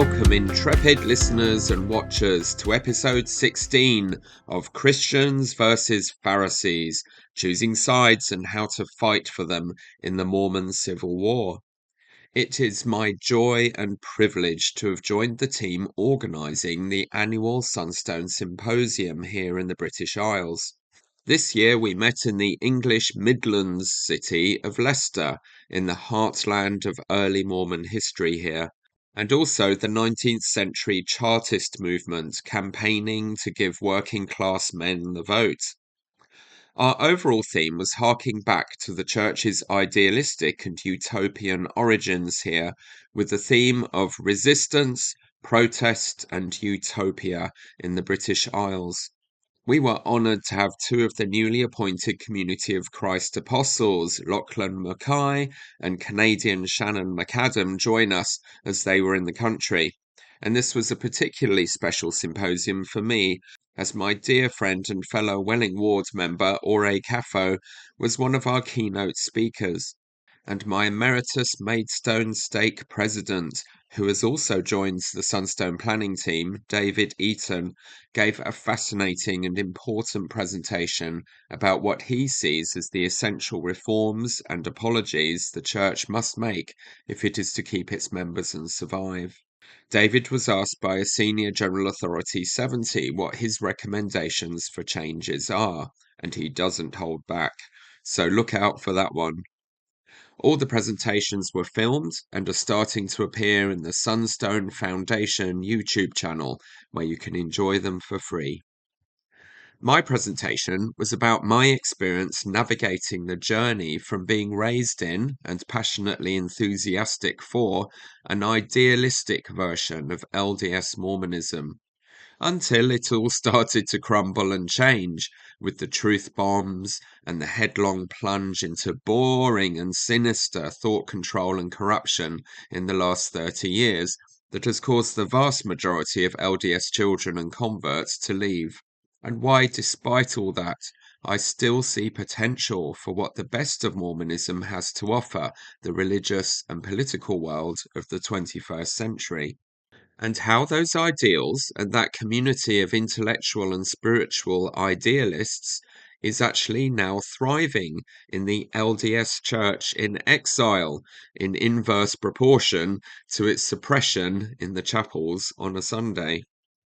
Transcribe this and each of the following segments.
Welcome, intrepid listeners and watchers, to episode 16 of Christians versus Pharisees, choosing sides and how to fight for them in the Mormon Civil War. It is my joy and privilege to have joined the team organising the annual Sunstone Symposium here in the British Isles. This year we met in the English Midlands city of Leicester, in the heartland of early Mormon history here, and also the 19th century Chartist movement campaigning to give working class men the vote. Our overall theme was harking back to the church's idealistic and utopian origins here, with the theme of resistance, protest, and utopia in the British Isles. We were honoured to have two of the newly appointed Community of Christ apostles, Lachlan Mackay and Canadian Shannon McAdam, join us as they were in the country. And this was a particularly special symposium for me, as my dear friend and fellow Welling Ward member, Ore Caffo, was one of our keynote speakers. And my emeritus Maidstone Stake president, who has also joined the Sunstone planning team, David Eaton, gave a fascinating and important presentation about what he sees as the essential reforms and apologies the church must make if it is to keep its members and survive. David was asked by a senior General Authority 70 what his recommendations for changes are, and he doesn't hold back. So look out for that one. All the presentations were filmed and are starting to appear in the Sunstone Foundation YouTube channel, where you can enjoy them for free. My presentation was about my experience navigating the journey from being raised in and passionately enthusiastic for an idealistic version of LDS Mormonism, until it all started to crumble and change with the truth bombs and the headlong plunge into boring and sinister thought control and corruption in the last 30 years that has caused the vast majority of LDS children and converts to leave. And why, despite all that, I still see potential for what the best of Mormonism has to offer the religious and political world of the 21st century. And how those ideals and that community of intellectual and spiritual idealists is actually now thriving in the LDS Church in exile, in inverse proportion to its suppression in the chapels on a Sunday.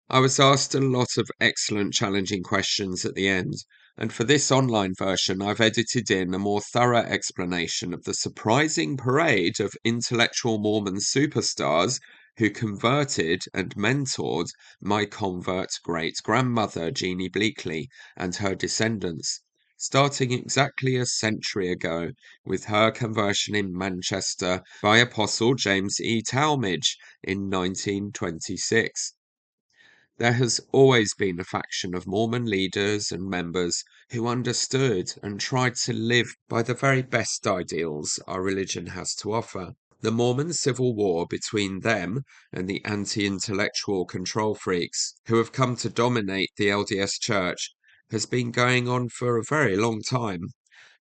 I was asked a lot of excellent challenging questions at the end, and for this online version I've edited in a more thorough explanation of the surprising parade of intellectual Mormon superstars who converted and mentored my convert great-grandmother Jeannie Bleakley and her descendants, starting exactly a century ago with her conversion in Manchester by Apostle James E. Talmage in 1926. There has always been a faction of Mormon leaders and members who understood and tried to live by the very best ideals our religion has to offer. The Mormon Civil War between them and the anti-intellectual control freaks who have come to dominate the LDS Church has been going on for a very long time.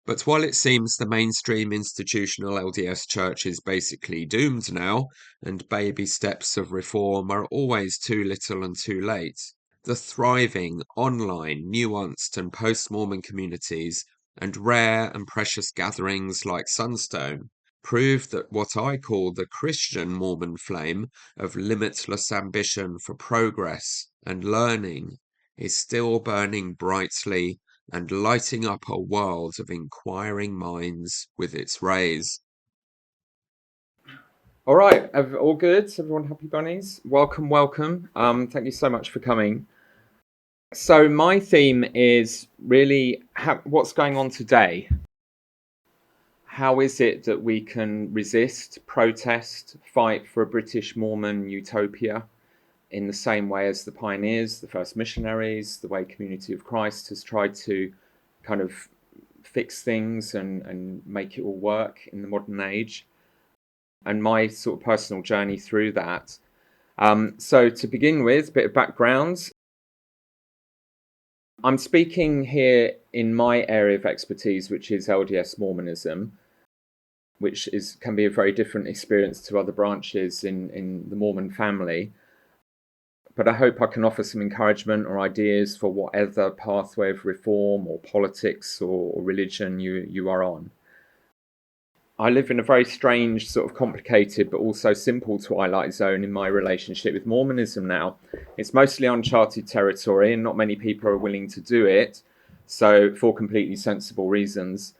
But while it seems the mainstream institutional LDS Church is basically doomed now, and baby steps of reform are always too little and too late, the thriving, online, nuanced and post-Mormon communities and rare and precious gatherings like Sunstone prove that what I call the Christian Mormon flame of limitless ambition for progress and learning is still burning brightly and lighting up a world of inquiring minds with its rays. All right, all good? Everyone happy bunnies? Welcome, welcome. Thank you so much for coming. So my theme is really what's going on today. How is it that we can resist, protest, fight for a British Mormon utopia in the same way as the pioneers, the first missionaries, the way Community of Christ has tried to kind of fix things and make it all work in the modern age, and my sort of personal journey through that. So to begin with, a bit of background. I'm speaking here in my area of expertise, which is LDS Mormonism. which can be a very different experience to other branches in the Mormon family. But I hope I can offer some encouragement or ideas for whatever pathway of reform or politics or religion you are on. I live in a very strange, sort of complicated, but also simple twilight zone in my relationship with Mormonism now. It's mostly uncharted territory, and not many people are willing to do it, so for completely sensible reasons.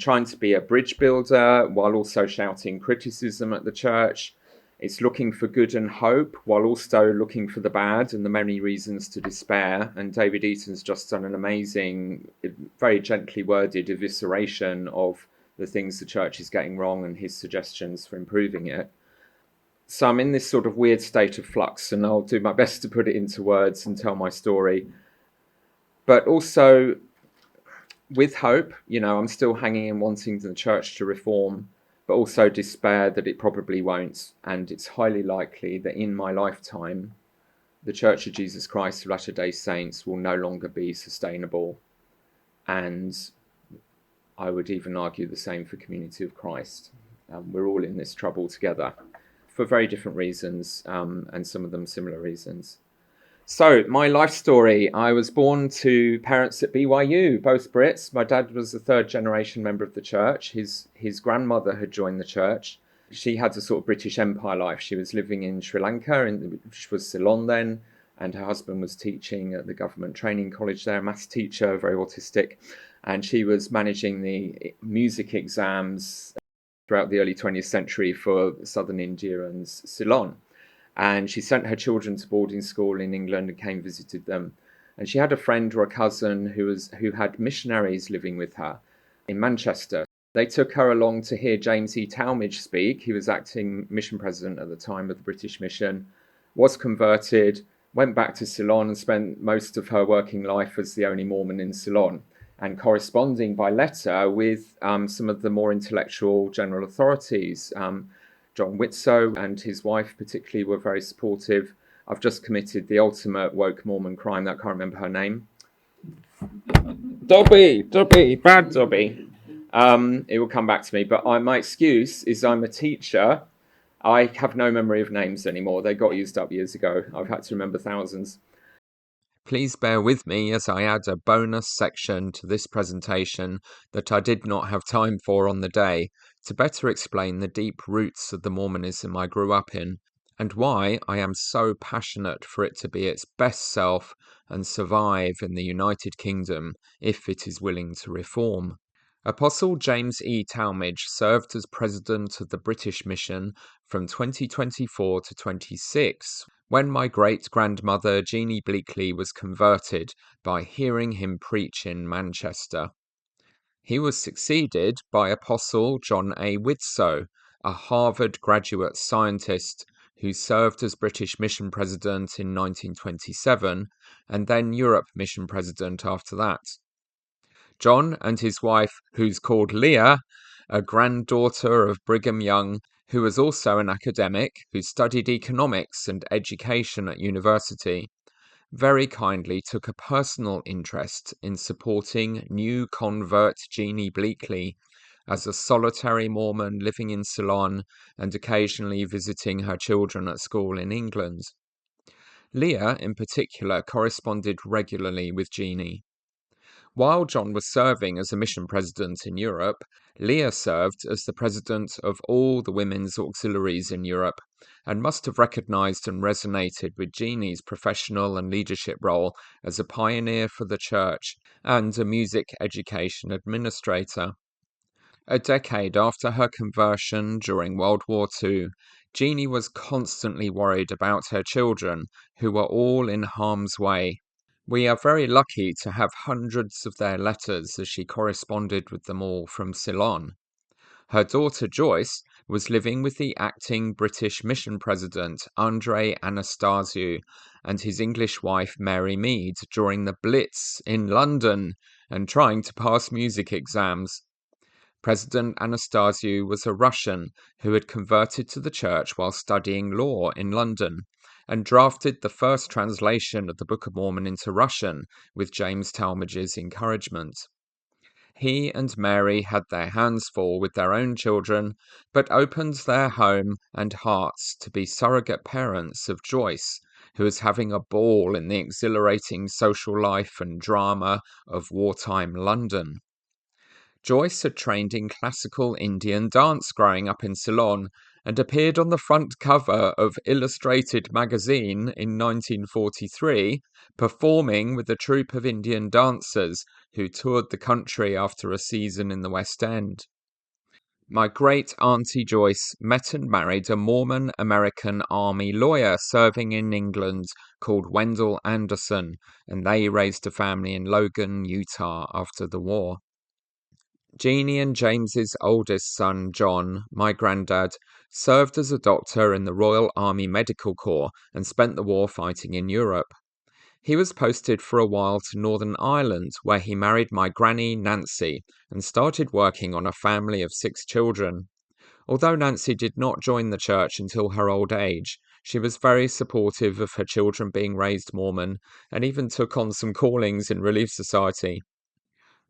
Trying to be a bridge builder while also shouting criticism at the church. It's looking for good and hope while also looking for the bad and the many reasons to despair. And David Eaton's just done an amazing, very gently worded evisceration of the things the church is getting wrong and his suggestions for improving it. So I'm in this sort of weird state of flux, and I'll do my best to put it into words and tell my story. But also with hope, I'm still hanging in wanting the church to reform, but also despair that it probably won't. And it's highly likely that in my lifetime, the Church of Jesus Christ of Latter-day Saints will no longer be sustainable. And I would even argue the same for Community of Christ. We're all in this trouble together for very different reasons, and some of them similar reasons. So my life story, I was born to parents at BYU, both Brits. My dad was a third generation member of the church. His grandmother had joined the church. She had a sort of British Empire life. She was living in Sri Lanka, which was Ceylon then, and her husband was teaching at the government training college there, a maths teacher, very autistic. And she was managing the music exams throughout the early 20th century for southern India and Ceylon. And she sent her children to boarding school in England and came visited them. And she had a friend or a cousin who had missionaries living with her in Manchester. They took her along to hear James E. Talmage speak. He was acting mission president at the time of the British mission, was converted, went back to Ceylon and spent most of her working life as the only Mormon in Ceylon, and corresponding by letter with some of the more intellectual general authorities. John Whitsoe and his wife particularly were very supportive. I've just committed the ultimate woke Mormon crime. I can't remember her name. Dobby, bad Dobby. It will come back to me. But my excuse is I'm a teacher. I have no memory of names anymore. They got used up years ago. I've had to remember thousands. Please bear with me as I add a bonus section to this presentation that I did not have time for on the day to better explain the deep roots of the Mormonism I grew up in and why I am so passionate for it to be its best self and survive in the United Kingdom if it is willing to reform. Apostle James E. Talmage served as president of the British Mission from 2024 to 26 when my great-grandmother Jeannie Bleakley was converted by hearing him preach in Manchester. He was succeeded by Apostle John A. Whitsoe, a Harvard graduate scientist who served as British Mission President in 1927 and then Europe Mission President after that. John and his wife, who's called Leah, a granddaughter of Brigham Young, who was also an academic who studied economics and education at university, very kindly took a personal interest in supporting new convert Jeannie Bleakley as a solitary Mormon living in Ceylon and occasionally visiting her children at school in England. Leah, in particular, corresponded regularly with Jeannie. While John was serving as a mission president in Europe, Leah served as the president of all the women's auxiliaries in Europe and must have recognized and resonated with Jeannie's professional and leadership role as a pioneer for the church and a music education administrator. A decade after her conversion during World War II, Jeannie was constantly worried about her children, who were all in harm's way. We are very lucky to have hundreds of their letters as she corresponded with them all from Ceylon. Her daughter Joyce was living with the acting British mission president Andrei Anastasiou and his English wife Mary Mead during the Blitz in London and trying to pass music exams. President Anastasiou was a Russian who had converted to the church while studying law in London and drafted the first translation of the Book of Mormon into Russian with James Talmage's encouragement. He and Mary had their hands full with their own children, but opened their home and hearts to be surrogate parents of Joyce, who was having a ball in the exhilarating social life and drama of wartime London. Joyce had trained in classical Indian dance growing up in Ceylon and appeared on the front cover of Illustrated magazine in 1943, performing with a troupe of Indian dancers who toured the country after a season in the West End. My great auntie Joyce met and married a Mormon American Army lawyer serving in England called Wendell Anderson, and they raised a family in Logan, Utah after the war. Jeannie and James's oldest son, John, my granddad, served as a doctor in the Royal Army Medical Corps and spent the war fighting in Europe. He was posted for a while to Northern Ireland, where he married my granny, Nancy, and started working on a family of 6 children. Although Nancy did not join the church until her old age, she was very supportive of her children being raised Mormon and even took on some callings in Relief Society.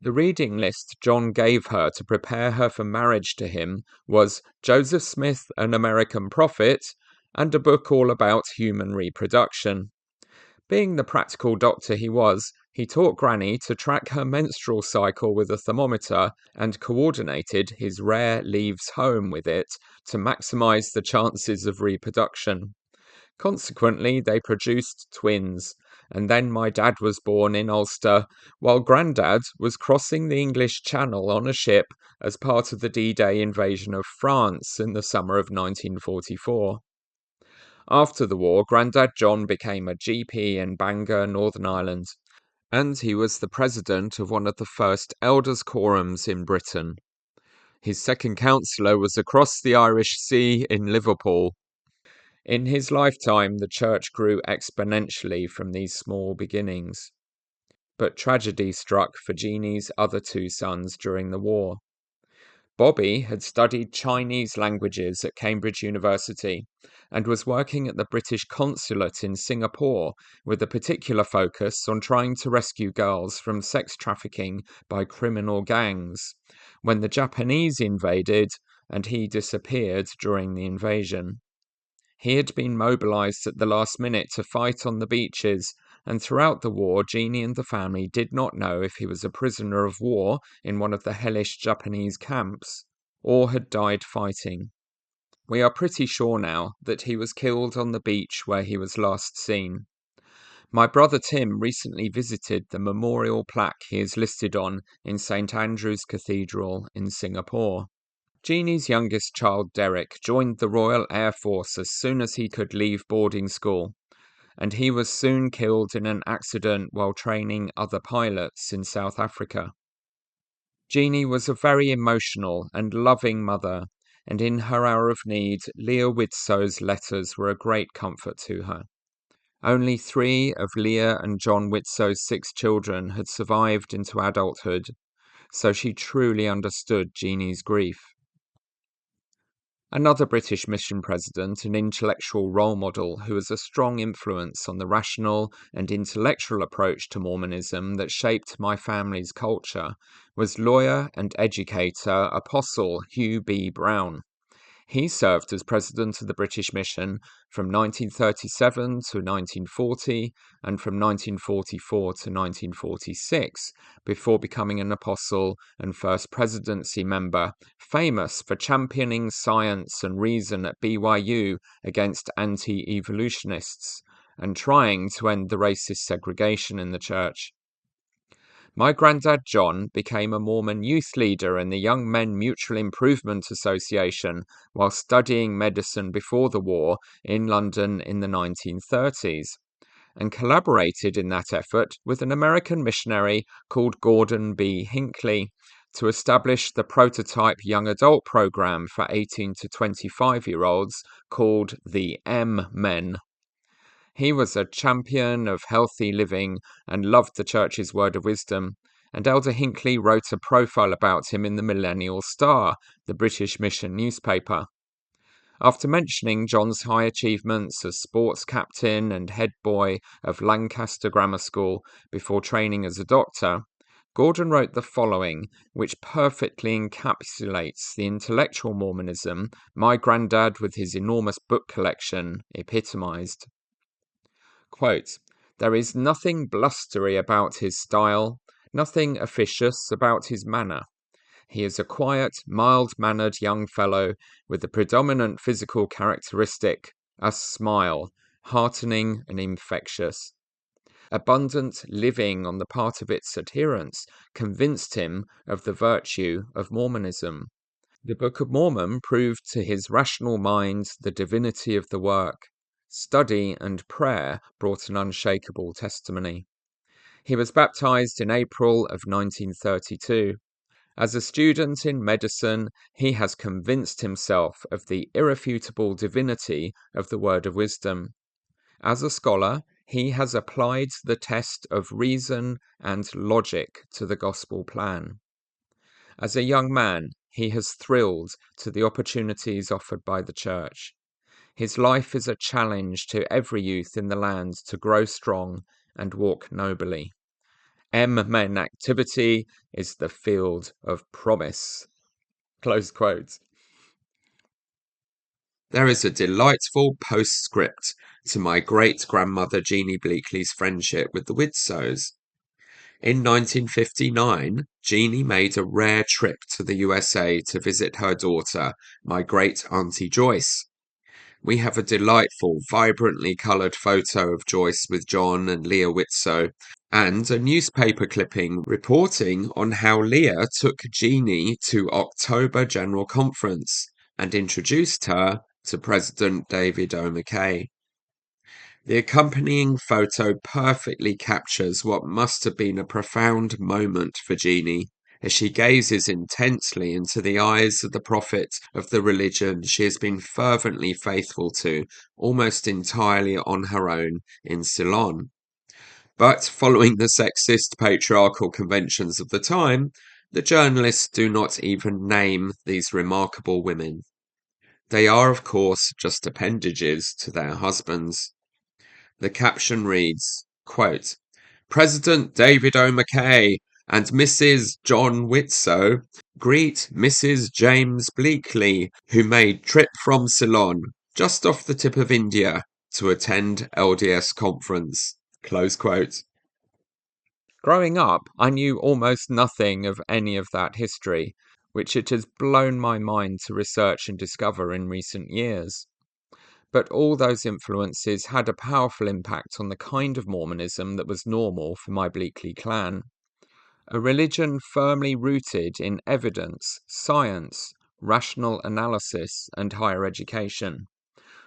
The reading list John gave her to prepare her for marriage to him was Joseph Smith, an American Prophet, and a book all about human reproduction. Being the practical doctor he was, he taught Granny to track her menstrual cycle with a thermometer and coordinated his rare leaves home with it to maximize the chances of reproduction. Consequently, they produced twins, and then my dad was born in Ulster, while Grandad was crossing the English Channel on a ship as part of the D-Day invasion of France in the summer of 1944. After the war, Grandad John became a GP in Bangor, Northern Ireland, and he was the president of one of the first elders' quorums in Britain. His second councillor was across the Irish Sea in Liverpool. In his lifetime, the church grew exponentially from these small beginnings. But tragedy struck for Jeannie's other 2 sons during the war. Bobby had studied Chinese languages at Cambridge University and was working at the British consulate in Singapore with a particular focus on trying to rescue girls from sex trafficking by criminal gangs when the Japanese invaded and he disappeared during the invasion. He had been mobilized at the last minute to fight on the beaches, and throughout the war, Jeannie and the family did not know if he was a prisoner of war in one of the hellish Japanese camps or had died fighting. We are pretty sure now that he was killed on the beach where he was last seen. My brother Tim recently visited the memorial plaque he is listed on in St. Andrew's Cathedral in Singapore. Jeannie's youngest child, Derek, joined the Royal Air Force as soon as he could leave boarding school, and he was soon killed in an accident while training other pilots in South Africa. Jeannie was a very emotional and loving mother, and in her hour of need, Leah Widsow's letters were a great comfort to her. Only 3 of Leah and John Widsow's 6 children had survived into adulthood, so she truly understood Jeannie's grief. Another British mission president and intellectual role model who was a strong influence on the rational and intellectual approach to Mormonism that shaped my family's culture was lawyer and educator Apostle Hugh B. Brown. He served as president of the British Mission from 1937 to 1940 and from 1944 to 1946 before becoming an apostle and first presidency member, famous for championing science and reason at BYU against anti-evolutionists and trying to end the racist segregation in the church. My granddad John became a Mormon youth leader in the Young Men Mutual Improvement Association while studying medicine before the war in London in the 1930s, and collaborated in that effort with an American missionary called Gordon B. Hinckley to establish the prototype young adult program for 18 to 25-year-olds called the M-Men. He was a champion of healthy living and loved the church's word of wisdom, and Elder Hinckley wrote a profile about him in the Millennial Star, the British Mission newspaper. After mentioning John's high achievements as sports captain and head boy of Lancaster Grammar School before training as a doctor, Gordon wrote the following, which perfectly encapsulates the intellectual Mormonism my granddad with his enormous book collection epitomized. Quote, "There is nothing blustery about his style, nothing officious about his manner. He is a quiet, mild-mannered young fellow with the predominant physical characteristic, a smile, heartening and infectious. Abundant living on the part of its adherents convinced him of the virtue of Mormonism. The Book of Mormon proved to his rational mind the divinity of the work. Study and prayer brought an unshakable testimony. He was baptized in April of 1932. As a student in medicine, he has convinced himself of the irrefutable divinity of the word of wisdom. As a scholar, he has applied the test of reason and logic to the gospel plan. As a young man, he has thrilled to the opportunities offered by the church. His life is a challenge to every youth in the land to grow strong and walk nobly. Men activity is the field of promise." Close quote. There is a delightful postscript to my great-grandmother Jeannie Bleakley's friendship with the Widsows. In 1959, Jeannie made a rare trip to the USA to visit her daughter, my great-auntie Joyce. We have a delightful, vibrantly coloured photo of Joyce with John and Leah Widsow, and a newspaper clipping reporting on how Leah took Jeannie to October General Conference and introduced her to President David O. McKay. The accompanying photo perfectly captures what must have been a profound moment for Jeannie as she gazes intensely into the eyes of the prophet of the religion she has been fervently faithful to almost entirely on her own in Ceylon. But following the sexist patriarchal conventions of the time, the journalists do not even name these remarkable women. They are, of course, just appendages to their husbands. The caption reads, quote, "President David O. McKay and Mrs. John Widsow greet Mrs. James Bleakley, who made trip from Ceylon, just off the tip of India, to attend LDS conference." Close quote. Growing up, I knew almost nothing of any of that history, which it has blown my mind to research and discover in recent years. But all those influences had a powerful impact on the kind of Mormonism that was normal for my Bleakley clan. A religion firmly rooted in evidence, science, rational analysis, and higher education.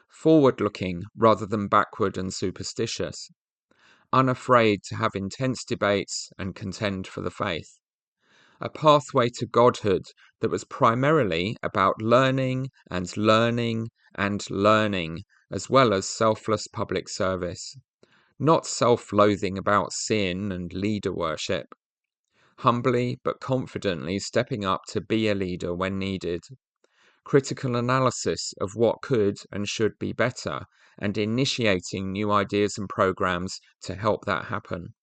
Forward-looking rather than backward and superstitious. Unafraid to have intense debates and contend for the faith. A pathway to godhood that was primarily about learning and learning and learning, as well as selfless public service. Not self-loathing about sin and leader worship. Humbly but confidently stepping up to be a leader when needed. Critical analysis of what could and should be better, and initiating new ideas and programs to help that happen.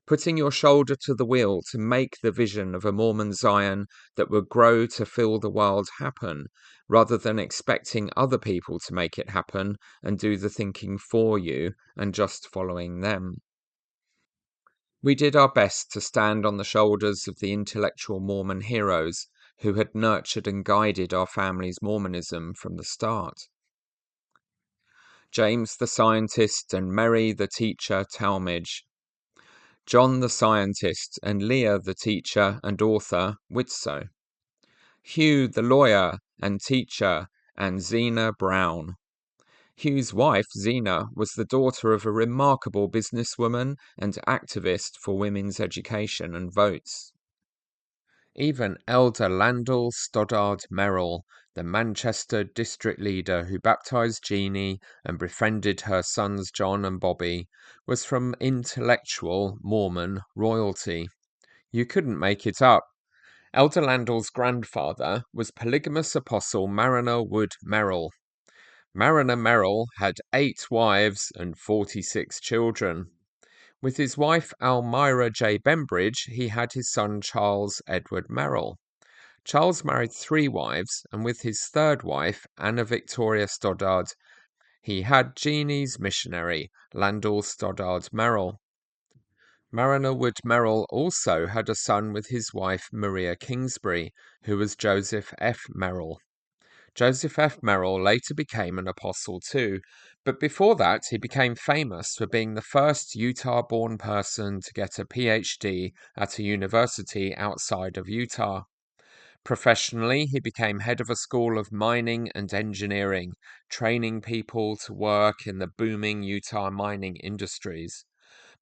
Putting your shoulder to the wheel to make the vision of a Mormon Zion that would grow to fill the world happen, rather than expecting other people to make it happen and do the thinking for you and just following them. We did our best to stand on the shoulders of the intellectual Mormon heroes who had nurtured and guided our family's Mormonism from the start. James the scientist and Mary the teacher Talmage. John the scientist and Leah the teacher and author Widsow. Hugh the lawyer and teacher and Zena Brown. Hugh's wife, Zena, was the daughter of a remarkable businesswoman and activist for women's education and votes. Even Elder Landell Stoddard Merrill, the Manchester district leader who baptized Jeannie and befriended her sons John and Bobby, was from intellectual Mormon royalty. You couldn't make it up. Elder Landell's grandfather was polygamous apostle Mariner Wood Merrill. Mariner Merrill had 8 wives and 46 children. With his wife Almira J. Bembridge, he had his son Charles Edward Merrill. Charles married 3 wives, and with his 3rd wife, Anna Victoria Stoddard, he had Jeannie's missionary, Landall Stoddard Merrill. Mariner Wood Merrill also had a son with his wife Maria Kingsbury, who was Joseph F. Merrill. Joseph F. Merrill later became an apostle too, but before that he became famous for being the first Utah-born person to get a PhD at a university outside of Utah. Professionally, he became head of a school of mining and engineering, training people to work in the booming Utah mining industries.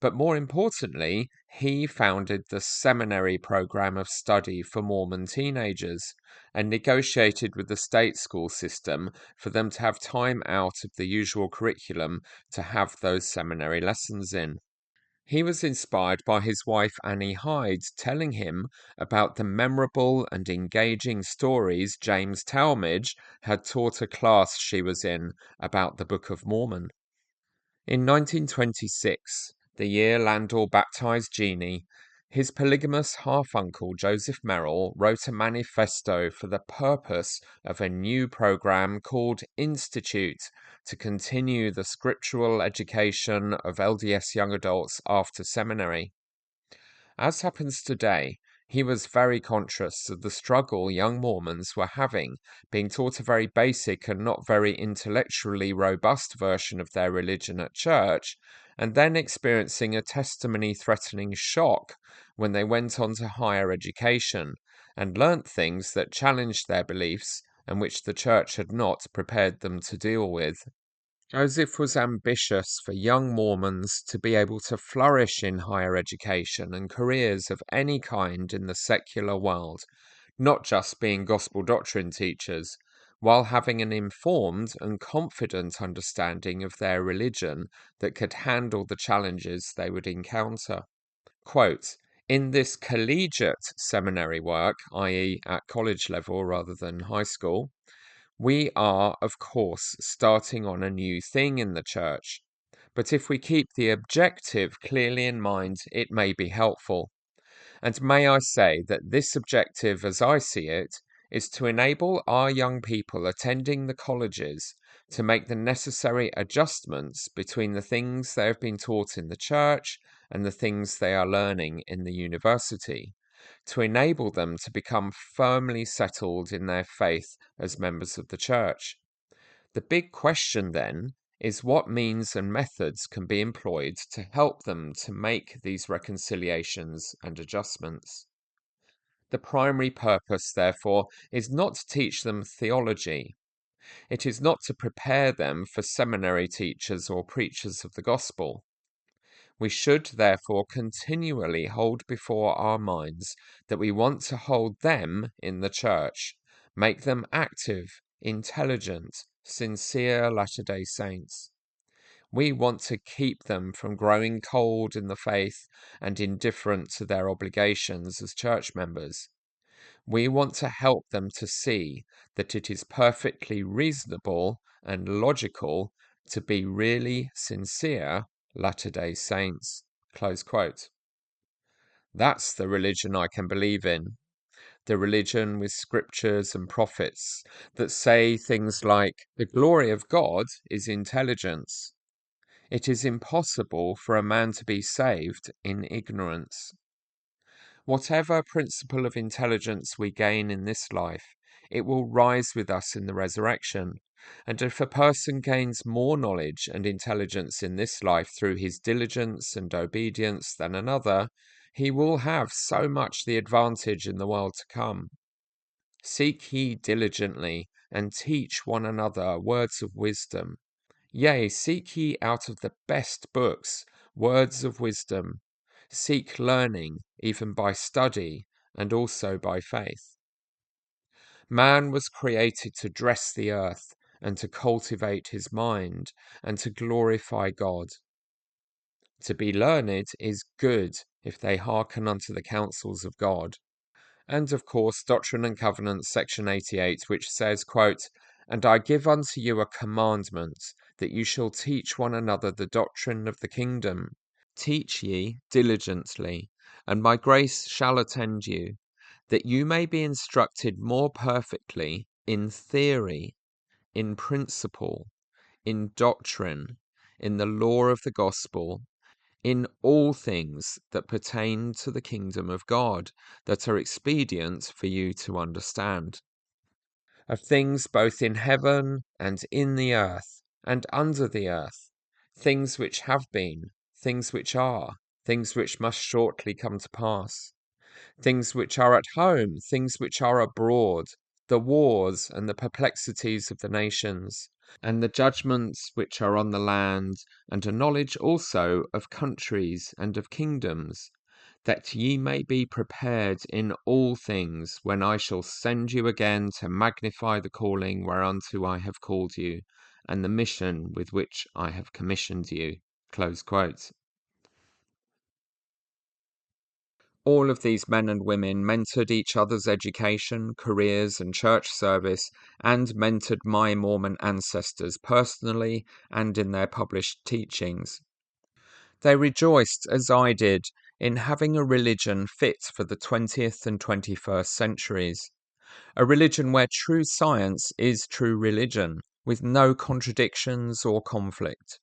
But more importantly, he founded the seminary program of study for Mormon teenagers and negotiated with the state school system for them to have time out of the usual curriculum to have those seminary lessons in. He was inspired by his wife Annie Hyde telling him about the memorable and engaging stories James Talmage had taught a class she was in about the Book of Mormon. In 1926, the year Landall baptized Jeannie, his polygamous half-uncle Joseph Merrill wrote a manifesto for the purpose of a new program called Institute to continue the scriptural education of LDS young adults after seminary. As happens today, he was very conscious of the struggle young Mormons were having, being taught a very basic and not very intellectually robust version of their religion at church, and then experiencing a testimony-threatening shock when they went on to higher education and learnt things that challenged their beliefs and which the church had not prepared them to deal with. Joseph was ambitious for young Mormons to be able to flourish in higher education and careers of any kind in the secular world, not just being gospel doctrine teachers, while having an informed and confident understanding of their religion that could handle the challenges they would encounter. Quote, in this collegiate seminary work, i.e., at college level rather than high school, we are, of course, starting on a new thing in the church, but if we keep the objective clearly in mind, it may be helpful. And may I say that this objective, as I see it, is to enable our young people attending the colleges to make the necessary adjustments between the things they have been taught in the church and the things they are learning in the university, to enable them to become firmly settled in their faith as members of the church. The big question then is what means and methods can be employed to help them to make these reconciliations and adjustments. The primary purpose, therefore, is not to teach them theology. It is not to prepare them for seminary teachers or preachers of the gospel. We should therefore continually hold before our minds that we want to hold them in the church, make them active, intelligent, sincere Latter-day Saints. We want to keep them from growing cold in the faith and indifferent to their obligations as church members. We want to help them to see that it is perfectly reasonable and logical to be really sincere Latter-day Saints. Close quote. That's the religion I can believe in. The religion with scriptures and prophets that say things like, the glory of God is intelligence. It is impossible for a man to be saved in ignorance. Whatever principle of intelligence we gain in this life, it will rise with us in the resurrection. And if a person gains more knowledge and intelligence in this life through his diligence and obedience than another, he will have so much the advantage in the world to come. Seek ye diligently, and teach one another words of wisdom. Yea, seek ye out of the best books words of wisdom. Seek learning, even by study, and also by faith. Man was created to dress the earth, and to cultivate his mind, and to glorify God. To be learned is good if they hearken unto the counsels of God. And of course, Doctrine and Covenants, section 88, which says, quote, and I give unto you a commandment, that you shall teach one another the doctrine of the kingdom, Teach ye diligently, and my grace shall attend you, that you may be instructed more perfectly in theory, in principle, in doctrine, in the law of the gospel, in all things that pertain to the kingdom of God, that are expedient for you to understand, of things both in heaven and in the earth and under the earth, things which have been, things which are, things which must shortly come to pass, things which are at home, things which are abroad, the wars and the perplexities of the nations, and the judgments which are on the land, and a knowledge also of countries and of kingdoms, that ye may be prepared in all things when I shall send you again to magnify the calling whereunto I have called you, and the mission with which I have commissioned you. Close quote. All of these men and women mentored each other's education, careers, and church service, and mentored my Mormon ancestors personally and in their published teachings. They rejoiced, as I did, in having a religion fit for the 20th and 21st centuries. A religion where true science is true religion, with no contradictions or conflict.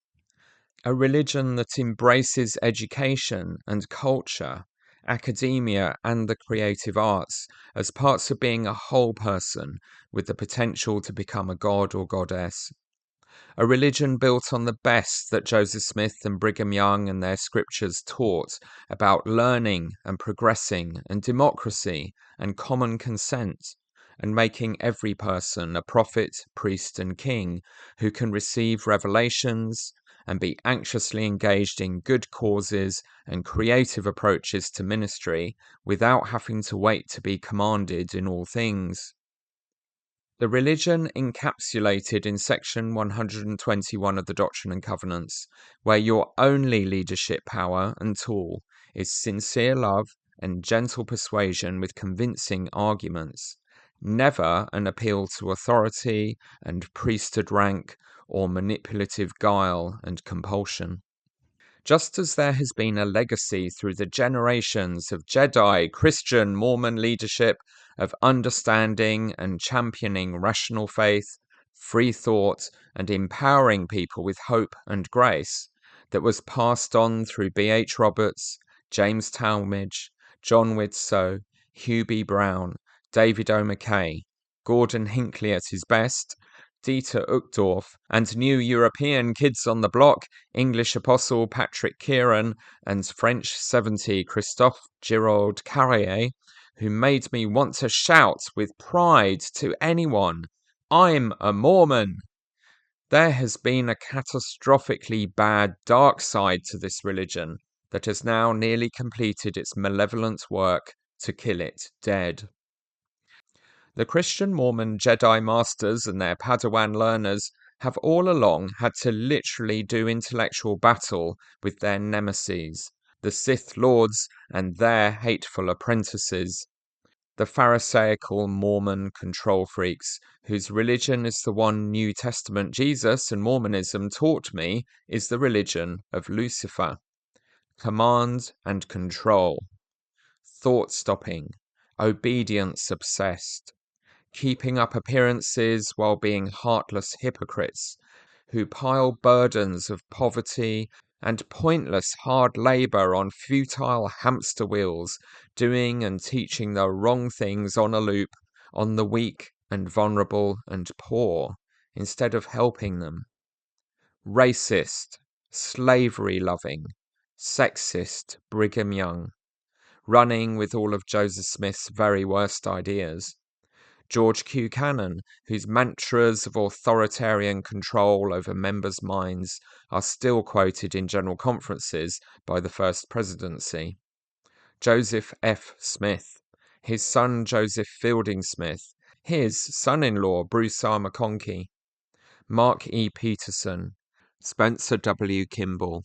A religion that embraces education and culture, academia and the creative arts as parts of being a whole person with the potential to become a god or goddess. A religion built on the best that Joseph Smith and Brigham Young and their scriptures taught about learning and progressing and democracy and common consent, and making every person a prophet, priest, and king who can receive revelations and be anxiously engaged in good causes and creative approaches to ministry without having to wait to be commanded in all things. The religion encapsulated in section 121 of the Doctrine and Covenants, where your only leadership power and tool is sincere love and gentle persuasion with convincing arguments, never an appeal to authority and priesthood rank or manipulative guile and compulsion. Just as there has been a legacy through the generations of Jedi, Christian, Mormon leadership of understanding and championing rational faith, free thought, and empowering people with hope and grace, that was passed on through B.H. Roberts, James Talmage, John Widtsoe, Hugh B. Brown, David O. McKay, Gordon Hinckley at his best, Dieter Uchtdorf, and new European kids on the block, English apostle Patrick Kieran and French 70 Christophe Giraud Carrier, who made me want to shout with pride to anyone, "I'm a Mormon!" There has been a catastrophically bad dark side to this religion that has now nearly completed its malevolent work to kill it dead. The Christian Mormon Jedi Masters and their Padawan learners have all along had to literally do intellectual battle with their nemeses, the Sith Lords and their hateful apprentices, the Pharisaical Mormon control freaks, whose religion is the one New Testament Jesus and Mormonism taught me is the religion of Lucifer. Command and control, thought stopping, obedience obsessed, keeping up appearances while being heartless hypocrites, who pile burdens of poverty and pointless hard labor on futile hamster wheels, doing and teaching the wrong things on a loop on the weak and vulnerable and poor, instead of helping them. Racist, slavery-loving, sexist Brigham Young, running with all of Joseph Smith's very worst ideas. George Q. Cannon, whose mantras of authoritarian control over members' minds are still quoted in general conferences by the First Presidency. Joseph F. Smith, his son Joseph Fielding Smith, his son-in-law Bruce R. McConkie, Mark E. Peterson, Spencer W. Kimball,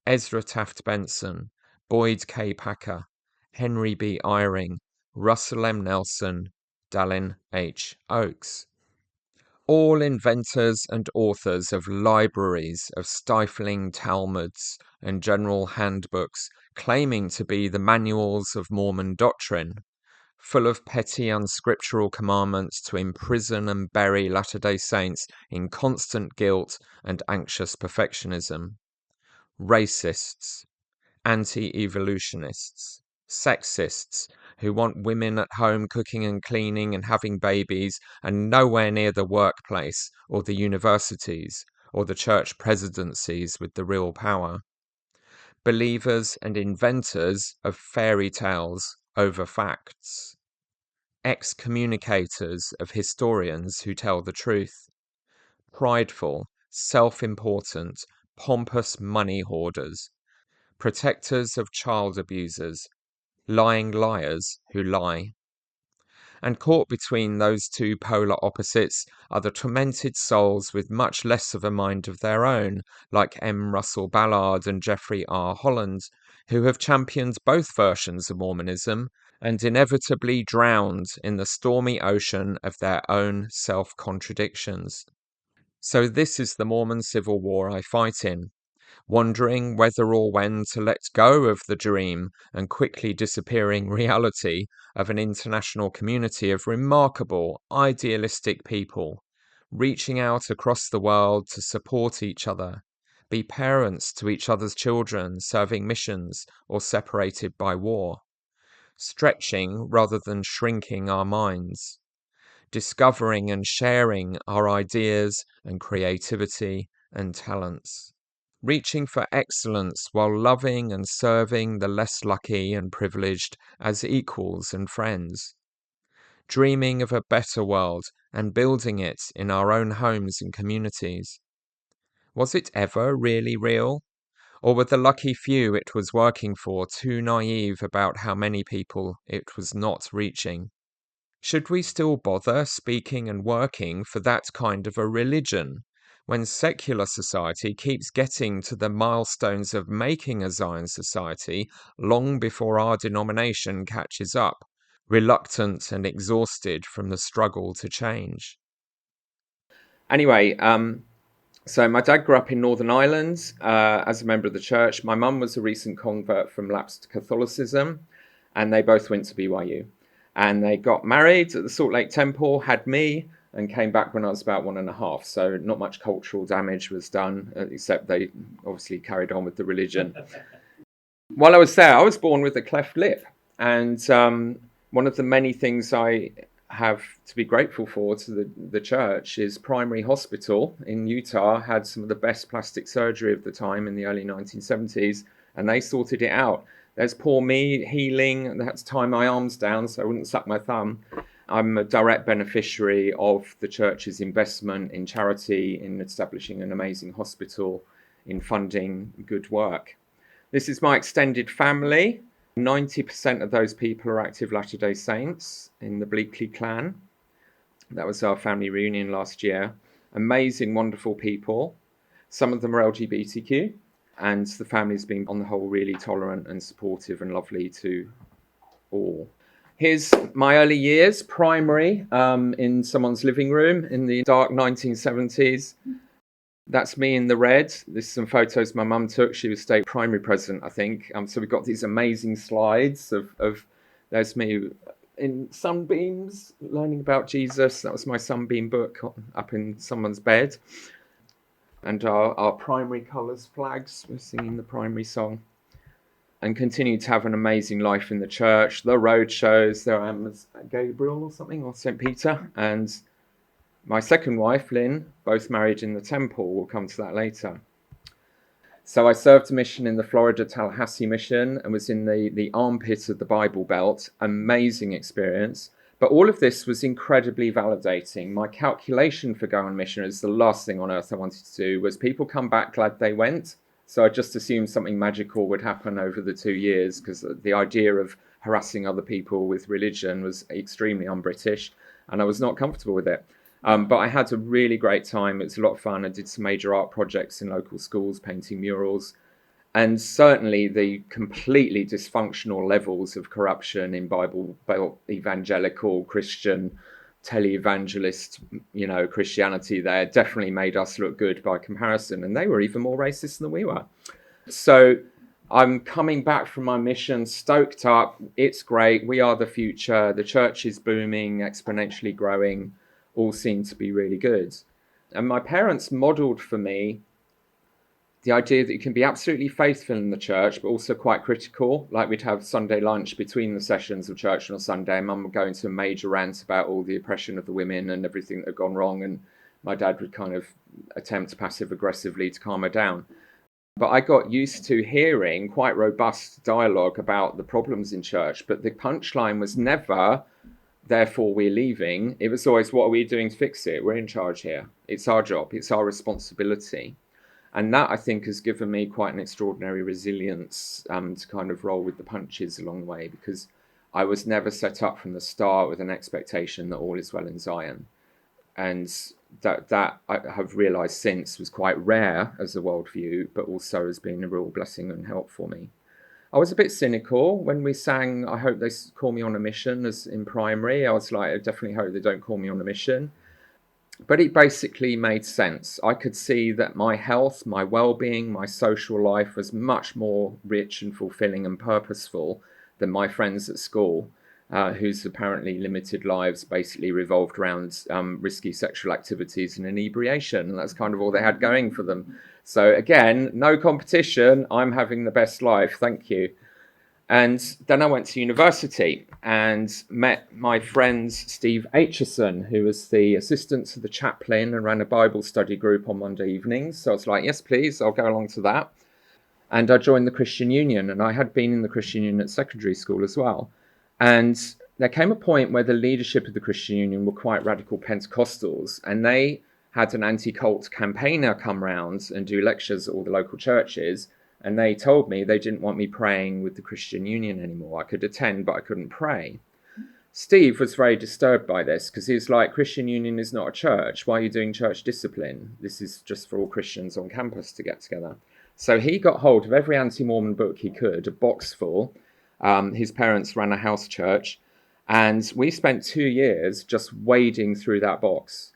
Ezra Taft Benson, Boyd K. Packer, Henry B. Eyring, Russell M. Nelson, Dallin H. Oakes. all inventors and authors of libraries of stifling Talmuds and general handbooks claiming to be the manuals of Mormon doctrine, full of petty unscriptural commandments to imprison and bury Latter-day Saints in constant guilt and anxious perfectionism. Racists, anti-evolutionists, sexists who want women at home cooking and cleaning and having babies and nowhere near the workplace or the universities or the church presidencies with the real power. Believers and inventors of fairy tales over facts. Excommunicators of historians who tell the truth. Prideful, self-important, pompous money hoarders. Protectors of child abusers, lying liars who lie. And caught between those two polar opposites are the tormented souls with much less of a mind of their own, like M. Russell Ballard and Jeffrey R. Holland, who have championed both versions of Mormonism and inevitably drowned in the stormy ocean of their own self-contradictions. So this is the Mormon Civil War I fight in, wondering whether or when to let go of the dream and quickly disappearing reality of an international community of remarkable, idealistic people, reaching out across the world to support each other, be parents to each other's children serving missions or separated by war, stretching rather than shrinking our minds, discovering and sharing our ideas and creativity and talents, reaching for excellence while loving and serving the less lucky and privileged as equals and friends, dreaming of a better world and building it in our own homes and communities. Was it ever really real? Or were the lucky few it was working for too naive about how many people it was not reaching? Should we still bother speaking and working for that kind of a religion when secular society keeps getting to the milestones of making a Zion society long before our denomination catches up, reluctant and exhausted from the struggle to change? Anyway, so my dad grew up in Northern Ireland as a member of the church. My mum was a recent convert from lapsed Catholicism, and they both went to BYU. And they got married at the Salt Lake Temple, had me, and came back when I was about 1.5. So not much cultural damage was done, except they obviously carried on with the religion. While I was there, I was born with a cleft lip. And one of the many things I have to be grateful for to the church is Primary Hospital in Utah had some of the best plastic surgery of the time in the early 1970s, and they sorted it out. There's poor me healing, and I had to tie my arms down so I wouldn't suck my thumb. I'm a direct beneficiary of the church's investment in charity, in establishing an amazing hospital, in funding good work. This is my extended family. 90% of those people are active Latter-day Saints in the Bleakley clan. That was our family reunion last year. Amazing, wonderful people. Some of them are LGBTQ, and the family's been, on the whole, really tolerant and supportive and lovely to all. Here's my early years, primary, in someone's living room in the dark 1970s. That's me in the red. There's some photos my mum took. She was state primary president, I think. So we've got these amazing slides of there's me in sunbeams learning about Jesus. That was my sunbeam book up in someone's bed. And our primary colours flags. We're singing the primary song. And continue to have an amazing life in the church. The road shows. There I am as Gabriel or something, or St. Peter. And my second wife, Lynn, both married in the temple. We'll come to that later. So I served a mission in the Florida Tallahassee mission and was in the armpit of the Bible Belt. Amazing experience. But all of this was incredibly validating. My calculation for going on mission is the last thing on earth I wanted to do was people come back glad they went. So I just assumed something magical would happen over the 2 years because the idea of harassing other people with religion was extremely un-British and I was not comfortable with it. But I had a really great time. It was a lot of fun. I did some major art projects in local schools, painting murals. And certainly the completely dysfunctional levels of corruption in Bible Belt evangelical Christian televangelist, Christianity there definitely made us look good by comparison. And they were even more racist than we were. So I'm coming back from my mission, stoked up. It's great. We are the future. The church is booming, exponentially growing. All seem to be really good. And my parents modeled for me the idea that you can be absolutely faithful in the church, but also quite critical. Like we'd have Sunday lunch between the sessions of church on a Sunday. Mum would go into a major rant about all the oppression of the women and everything that had gone wrong. And my dad would kind of attempt passive aggressively to calm her down. But I got used to hearing quite robust dialogue about the problems in church. But the punchline was never, therefore we're leaving. It was always, what are we doing to fix it? We're in charge here. It's our job. It's our responsibility. And that, I think, has given me quite an extraordinary resilience to kind of roll with the punches along the way, because I was never set up from the start with an expectation that all is well in Zion. And that I have realised since was quite rare as a worldview, but also has been a real blessing and help for me. I was a bit cynical when we sang I Hope They Call Me on a Mission as in primary. I was like, I definitely hope they don't call me on a mission. But it basically made sense. I could see that my health, my well-being, my social life was much more rich and fulfilling and purposeful than my friends at school, whose apparently limited lives basically revolved around risky sexual activities and inebriation. And that's kind of all they had going for them. So again, no competition. I'm having the best life. Thank you. And then I went to university and met my friend Steve Aitchison, who was the assistant to the chaplain and ran a Bible study group on Monday evenings. So I was like, yes, please, I'll go along to that. And I joined the Christian Union, and I had been in the Christian Union at secondary school as well. And there came a point where the leadership of the Christian Union were quite radical Pentecostals, and they had an anti-cult campaigner come round and do lectures at all the local churches. And they told me they didn't want me praying with the Christian Union anymore. I could attend, but I couldn't pray. Steve was very disturbed by this because he's like, Christian Union is not a church. Why are you doing church discipline? This is just for all Christians on campus to get together. So he got hold of every anti-Mormon book he could, a box full. His parents ran a house church. And we spent 2 years just wading through that box.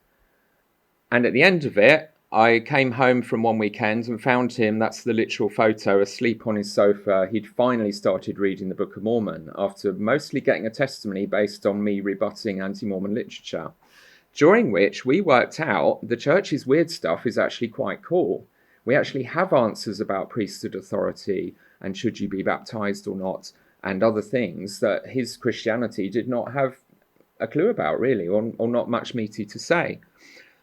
And at the end of it, I came home from one weekend and found him, that's the literal photo, asleep on his sofa. He'd finally started reading the Book of Mormon after mostly getting a testimony based on me rebutting anti-Mormon literature, during which we worked out the church's weird stuff is actually quite cool. We actually have answers about priesthood authority and should you be baptized or not, and other things that his Christianity did not have a clue about, really, or not much meaty to say.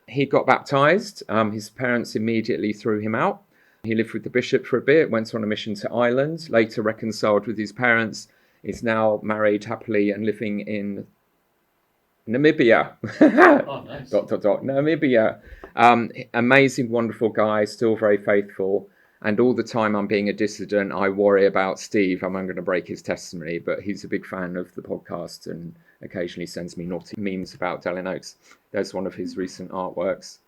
He got baptized. His parents immediately threw him out. He lived with the bishop for a bit, went on a mission to Ireland, later reconciled with his parents, is now married happily and living in Namibia. Oh, nice. Namibia. Amazing, wonderful guy, still very faithful. And all the time I'm being a dissident, I worry about Steve. I'm going to break his testimony, but he's a big fan of the podcast and occasionally sends me naughty memes about Dallin Oaks. There's one of his recent artworks.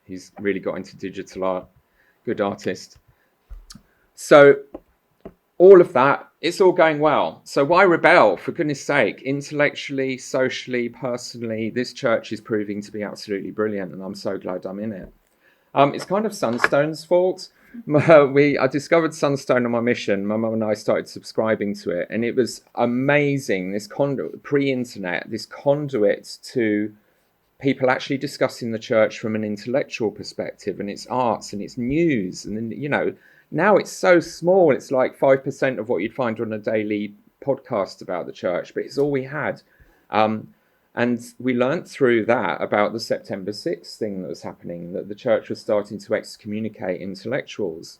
He's really got into digital art. Good artist. So all of that, it's all going well. So why rebel? For goodness sake, intellectually, socially, personally, this church is proving to be absolutely brilliant, and I'm so glad I'm in it. It's kind of Sunstone's fault. I discovered Sunstone on my mission. My mum and I started subscribing to it, and it was amazing. This conduit, pre-internet, this conduit to people actually discussing the church from an intellectual perspective, and its arts and its news. And then, now it's so small. It's like 5% of what you'd find on a daily podcast about the church, but it's all we had. And we learnt through that about the September 6th thing that was happening, that the church was starting to excommunicate intellectuals.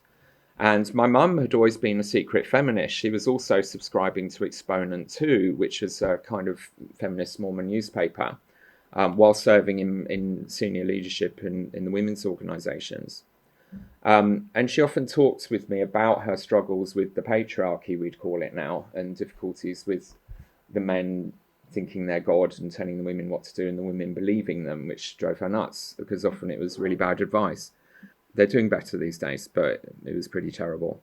And my mum had always been a secret feminist. She was also subscribing to Exponent 2, which is a kind of feminist Mormon newspaper, while serving in senior leadership in the women's organisations. And she often talks with me about her struggles with the patriarchy, we'd call it now, and difficulties with the men thinking they're God and telling the women what to do and the women believing them, which drove her nuts because often it was really bad advice. They're doing better these days, but it was pretty terrible.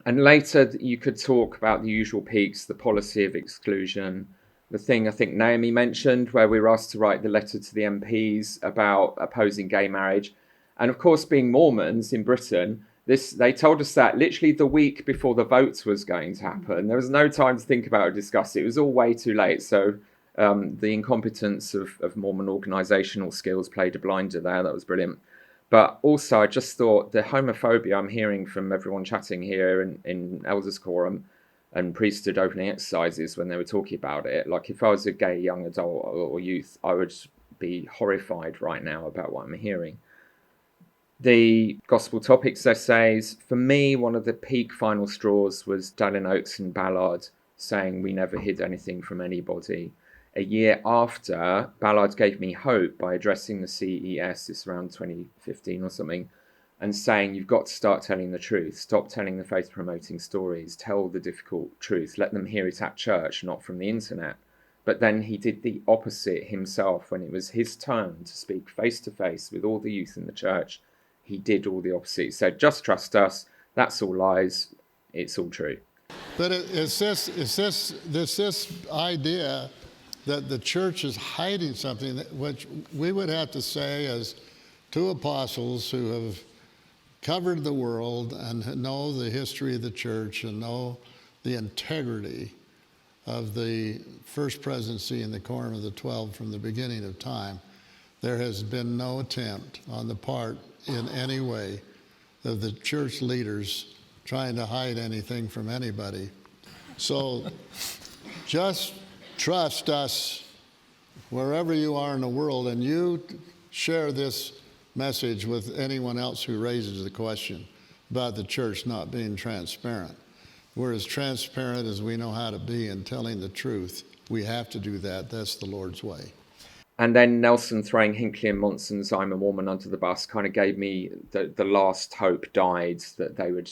And later you could talk about the usual peaks, the policy of exclusion, the thing I think Naomi mentioned, where we were asked to write the letter to the MPs about opposing gay marriage. And of course, being Mormons in Britain, they told us that literally the week before the vote was going to happen. There was no time to think about it or discuss it. It was all way too late. So the incompetence of Mormon organisational skills played a blinder there. That was brilliant. But also, I just thought the homophobia I'm hearing from everyone chatting here in Elders Quorum and priesthood opening exercises when they were talking about it. Like, if I was a gay young adult or youth, I would be horrified right now about what I'm hearing. The Gospel Topics essays, for me, one of the peak final straws was Dallin Oates and Ballard saying we never hid anything from anybody. A year after, Ballard gave me hope by addressing the CES, this around 2015 or something, and saying you've got to start telling the truth. Stop telling the faith-promoting stories. Tell the difficult truth. Let them hear it at church, not from the internet. But then he did the opposite himself when it was his turn to speak face-to-face with all the youth in the church. He did all the opposite. He said, just trust us. That's all lies. It's all true. But it's this idea that the church is hiding something, which we would have to say as two apostles who have covered the world and know the history of the church and know the integrity of the first presidency and the Quorum of the 12 from the beginning of time. There has been no attempt on the part in any way of the church leaders trying to hide anything from anybody. So just trust us wherever you are in the world, and you share this message with anyone else who raises the question about the church not being transparent. We're as transparent as we know how to be in telling the truth. We have to do that. That's the Lord's way. And then Nelson throwing Hinckley and Monson's I'm a Mormon under the bus kind of gave me the last hope died that they would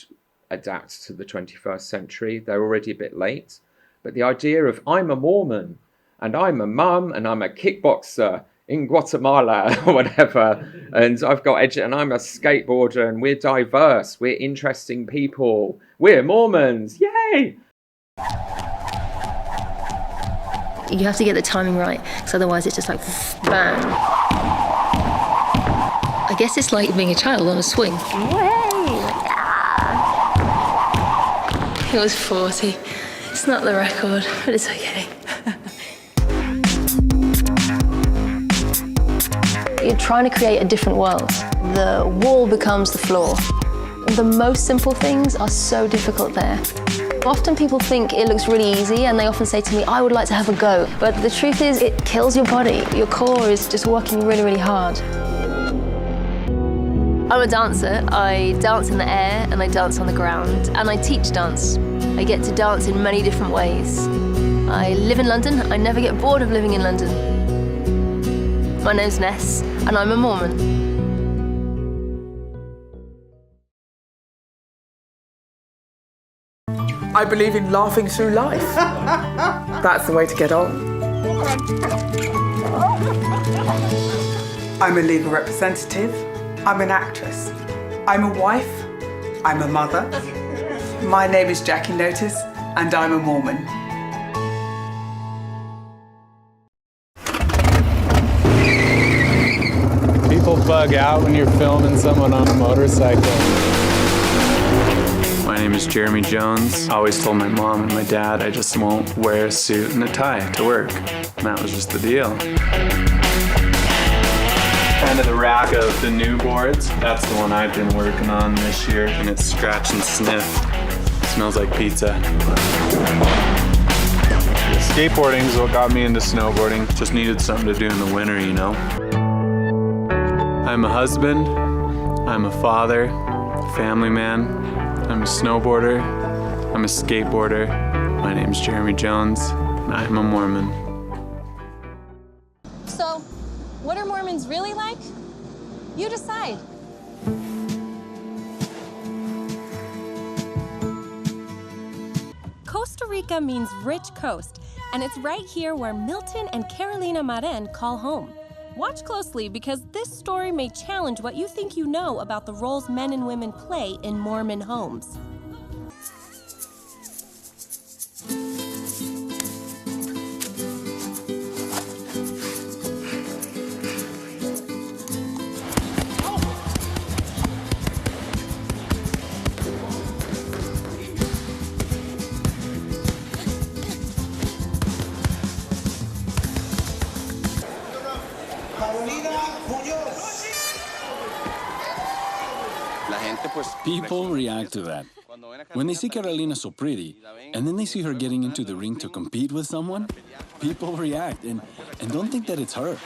adapt to the 21st century. They're already a bit late. But the idea of I'm a Mormon and I'm a mum and I'm a kickboxer in Guatemala or whatever, and I've got and I'm a skateboarder and we're diverse, we're interesting people, we're Mormons, yay! You have to get the timing right, because otherwise it's just like bang. I guess it's like being a child on a swing. It was 40. It's not the record, but it's okay. You're trying to create a different world. The wall becomes the floor. The most simple things are so difficult there. Often people think it looks really easy, and they often say to me, I would like to have a go. But the truth is, it kills your body. Your core is just working really, really hard. I'm a dancer. I dance in the air, and I dance on the ground, and I teach dance. I get to dance in many different ways. I live in London. I never get bored of living in London. My name's Ness, and I'm a Mormon. I believe in laughing through life. That's the way to get on. I'm a legal representative. I'm an actress. I'm a wife. I'm a mother. My name is Jackie Notice, and I'm a Mormon. People bug out when you're filming someone on a motorcycle. My name is Jeremy Jones. I always told my mom and my dad I just won't wear a suit and a tie to work. And that was just the deal. Kind of the rack of the new boards. That's the one I've been working on this year, and it's scratch and sniff. Smells like pizza. Skateboarding is what got me into snowboarding. Just needed something to do in the winter, you know. I'm a husband. I'm a father, family man. I'm a snowboarder, I'm a skateboarder. My name's Jeremy Jones, and I'm a Mormon. So, what are Mormons really like? You decide. Costa Rica means rich coast, and it's right here where Milton and Carolina Maren call home. Watch closely, because this story may challenge what you think you know about the roles men and women play in Mormon homes. People react to that. When they see Carolina so pretty, and then they see her getting into the ring to compete with someone, people react and don't think that it's her.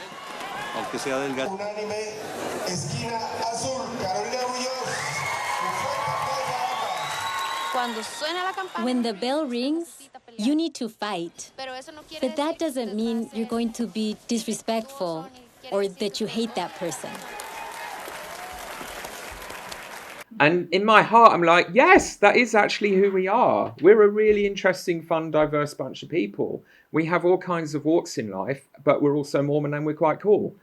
When the bell rings, you need to fight. But that doesn't mean you're going to be disrespectful or that you hate that person. And in my heart, I'm like, yes, that is actually who we are. We're a really interesting, fun, diverse bunch of people. We have all kinds of walks in life, but we're also Mormon and we're quite cool.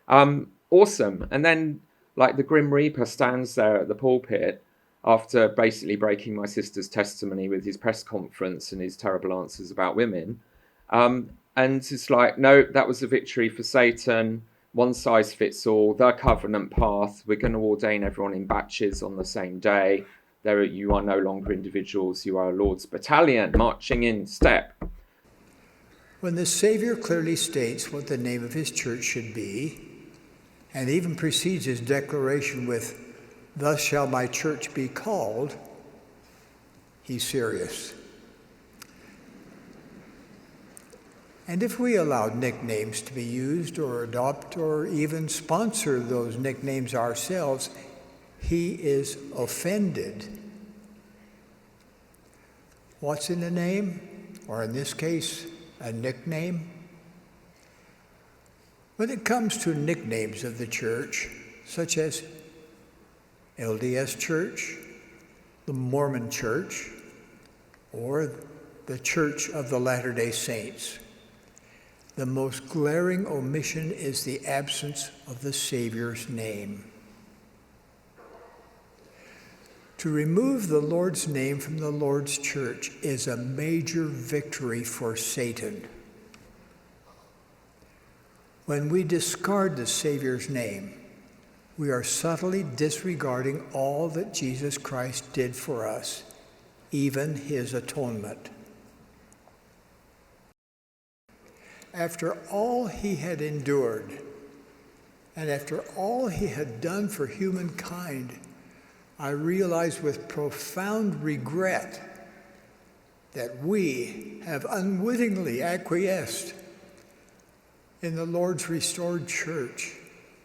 Awesome. And then, like, the Grim Reaper stands there at the pulpit after basically breaking my sister's testimony with his press conference and his terrible answers about women. And it's like, no, that was a victory for Satan. One size fits all, the covenant path. We're going to ordain everyone in batches on the same day. You are no longer individuals. You are a Lord's battalion marching in step. When the Savior clearly states what the name of his church should be, and even precedes his declaration with, "Thus shall my church be called," he's serious. And if we allowed nicknames to be used or adopt or even sponsor those nicknames ourselves, he is offended. What's in a name? Or in this case, a nickname? When it comes to nicknames of the church, such as LDS Church, the Mormon Church, or the Church of the Latter-day Saints, the most glaring omission is the absence of the Savior's name. To remove the Lord's name from the Lord's church is a major victory for Satan. When we discard the Savior's name, we are subtly disregarding all that Jesus Christ did for us, even his atonement. After all he had endured, and after all he had done for humankind, I realize with profound regret that we have unwittingly acquiesced in the Lord's restored church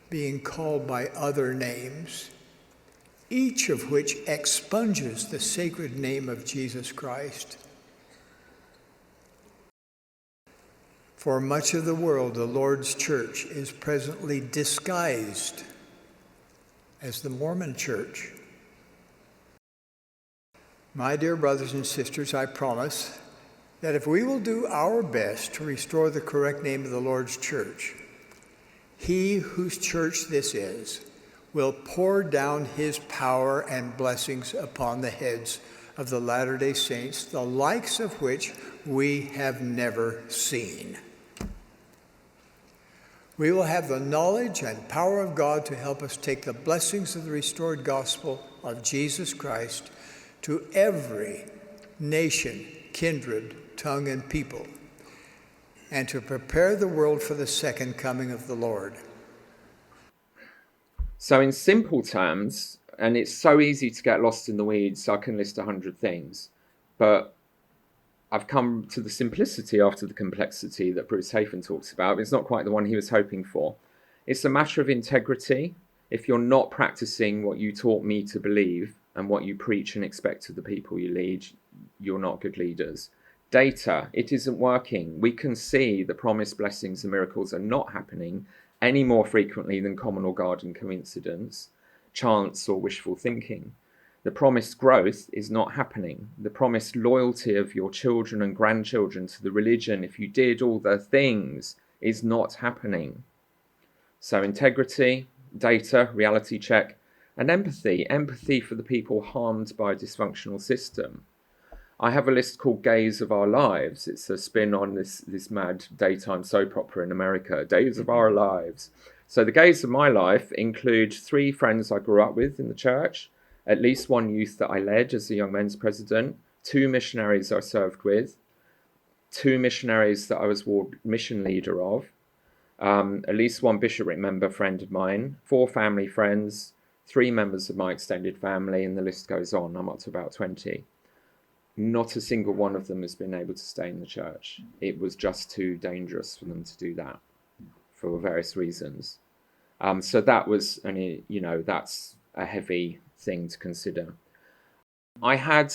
being called by other names, each of which expunges the sacred name of Jesus Christ. For much of the world, the Lord's church is presently disguised as the Mormon church. My dear brothers and sisters, I promise that if we will do our best to restore the correct name of the Lord's church, he whose church this is will pour down his power and blessings upon the heads of the Latter-day Saints, the likes of which we have never seen. We will have the knowledge and power of God to help us take the blessings of the restored gospel of Jesus Christ to every nation, kindred, tongue, and people, and to prepare the world for the second coming of the Lord. So in simple terms, and it's so easy to get lost in the weeds, I can list 100 things, but I've come to the simplicity after the complexity that Bruce Hafen talks about. It's not quite the one he was hoping for. It's a matter of integrity. If you're not practicing what you taught me to believe and what you preach and expect of the people you lead, you're not good leaders. Data, it isn't working. We can see the promised blessings and miracles are not happening any more frequently than common or garden coincidence, chance, or wishful thinking. The promised growth is not happening. The promised loyalty of your children and grandchildren to the religion, if you did all the things, is not happening. So integrity, data, reality check, and empathy. Empathy for the people harmed by a dysfunctional system. I have a list called Gays of Our Lives. It's a spin on this mad daytime soap opera in America, Days of Our Lives. So the gays of my life include 3 friends I grew up with in the church, at least 1 youth that I led as a young men's president, 2 missionaries I served with, 2 missionaries that I was ward mission leader of, at least one bishopric member friend of mine, 4 family friends, 3 members of my extended family, and the list goes on. I'm up to about 20. Not a single one of them has been able to stay in the church. It was just too dangerous for them to do that for various reasons. So that was, that's a heavy thing to consider. I had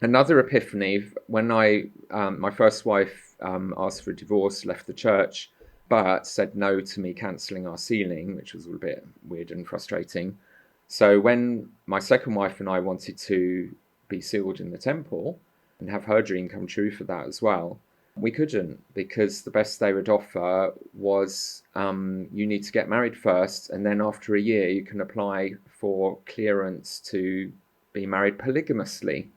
another epiphany when my first wife asked for a divorce, left the church, but said no to me cancelling our sealing, which was a bit weird and frustrating. So when my second wife and I wanted to be sealed in the temple and have her dream come true for that as well, we couldn't, because the best they would offer was you need to get married first, and then after a year you can apply for clearance to be married polygamously,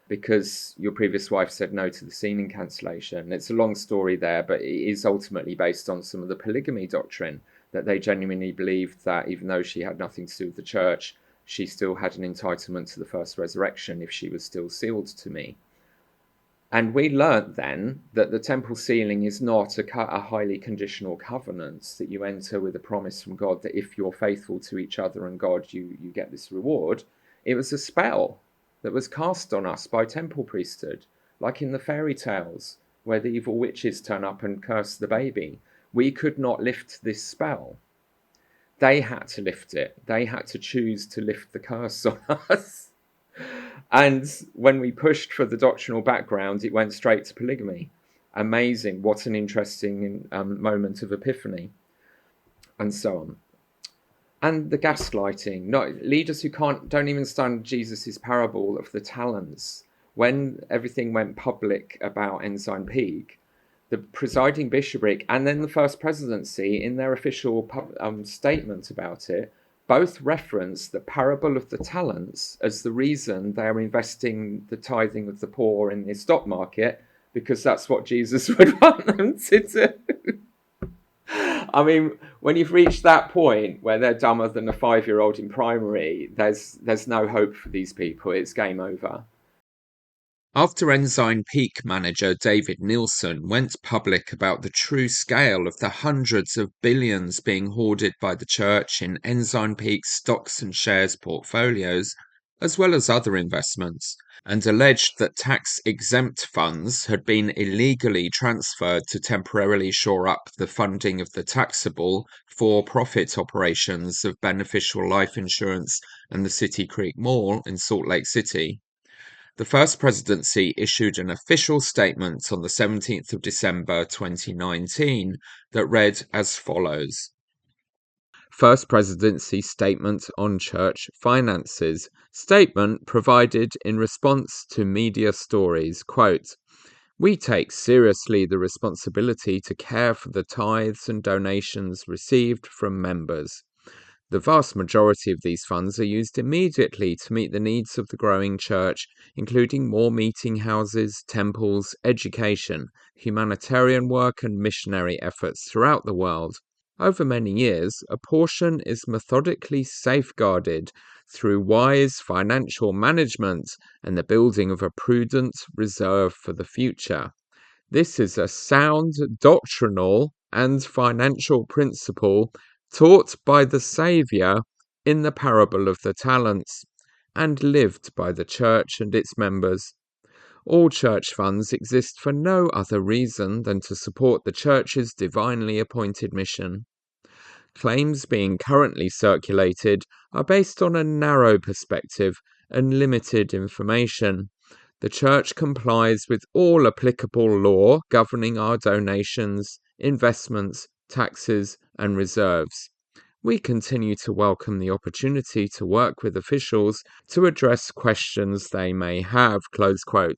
because your previous wife said no to the sealing cancellation. It's a long story there, but it is ultimately based on some of the polygamy doctrine, that they genuinely believed that even though she had nothing to do with the church, she still had an entitlement to the first resurrection if she was still sealed to me. And we learnt then that the temple sealing is not a highly conditional covenant that you enter with a promise from God that if you're faithful to each other and God, you get this reward. It was a spell that was cast on us by temple priesthood, like in the fairy tales where the evil witches turn up and curse the baby. We could not lift this spell. They had to lift it. They had to choose to lift the curse on us. And when we pushed for the doctrinal background, it went straight to polygamy. Amazing. What an interesting moment of epiphany. And so on. And the gaslighting. Leaders who don't even understand Jesus' parable of the talents. When everything went public about Ensign Peak, the presiding bishopric and then the first presidency, in their official statement about it, both reference the parable of the talents as the reason they're investing the tithing of the poor in the stock market, because that's what Jesus would want them to do. I mean, when you've reached that point where they're dumber than a 5-year-old in primary, there's no hope for these people. It's game over. After Ensign Peak manager David Nielsen went public about the true scale of the hundreds of billions being hoarded by the church in Ensign Peak's stocks and shares portfolios, as well as other investments, and alleged that tax-exempt funds had been illegally transferred to temporarily shore up the funding of the taxable for-profit operations of Beneficial Life Insurance and the City Creek Mall in Salt Lake City, the First Presidency issued an official statement on the 17th of December 2019 that read as follows. First Presidency Statement on Church Finances. Statement provided in response to media stories. Quote, "We take seriously the responsibility to care for the tithes and donations received from members. The vast majority of these funds are used immediately to meet the needs of the growing church, including more meeting houses, temples, education, humanitarian work, and missionary efforts throughout the world. Over many years, a portion is methodically safeguarded through wise financial management and the building of a prudent reserve for the future. This is a sound doctrinal and financial principle taught by the Saviour in the parable of the talents, and lived by the church and its members. All church funds exist for no other reason than to support the church's divinely appointed mission. Claims being currently circulated are based on a narrow perspective and limited information. The church complies with all applicable law governing our donations, investments, taxes, and reserves. We continue to welcome the opportunity to work with officials to address questions they may have." Close quote.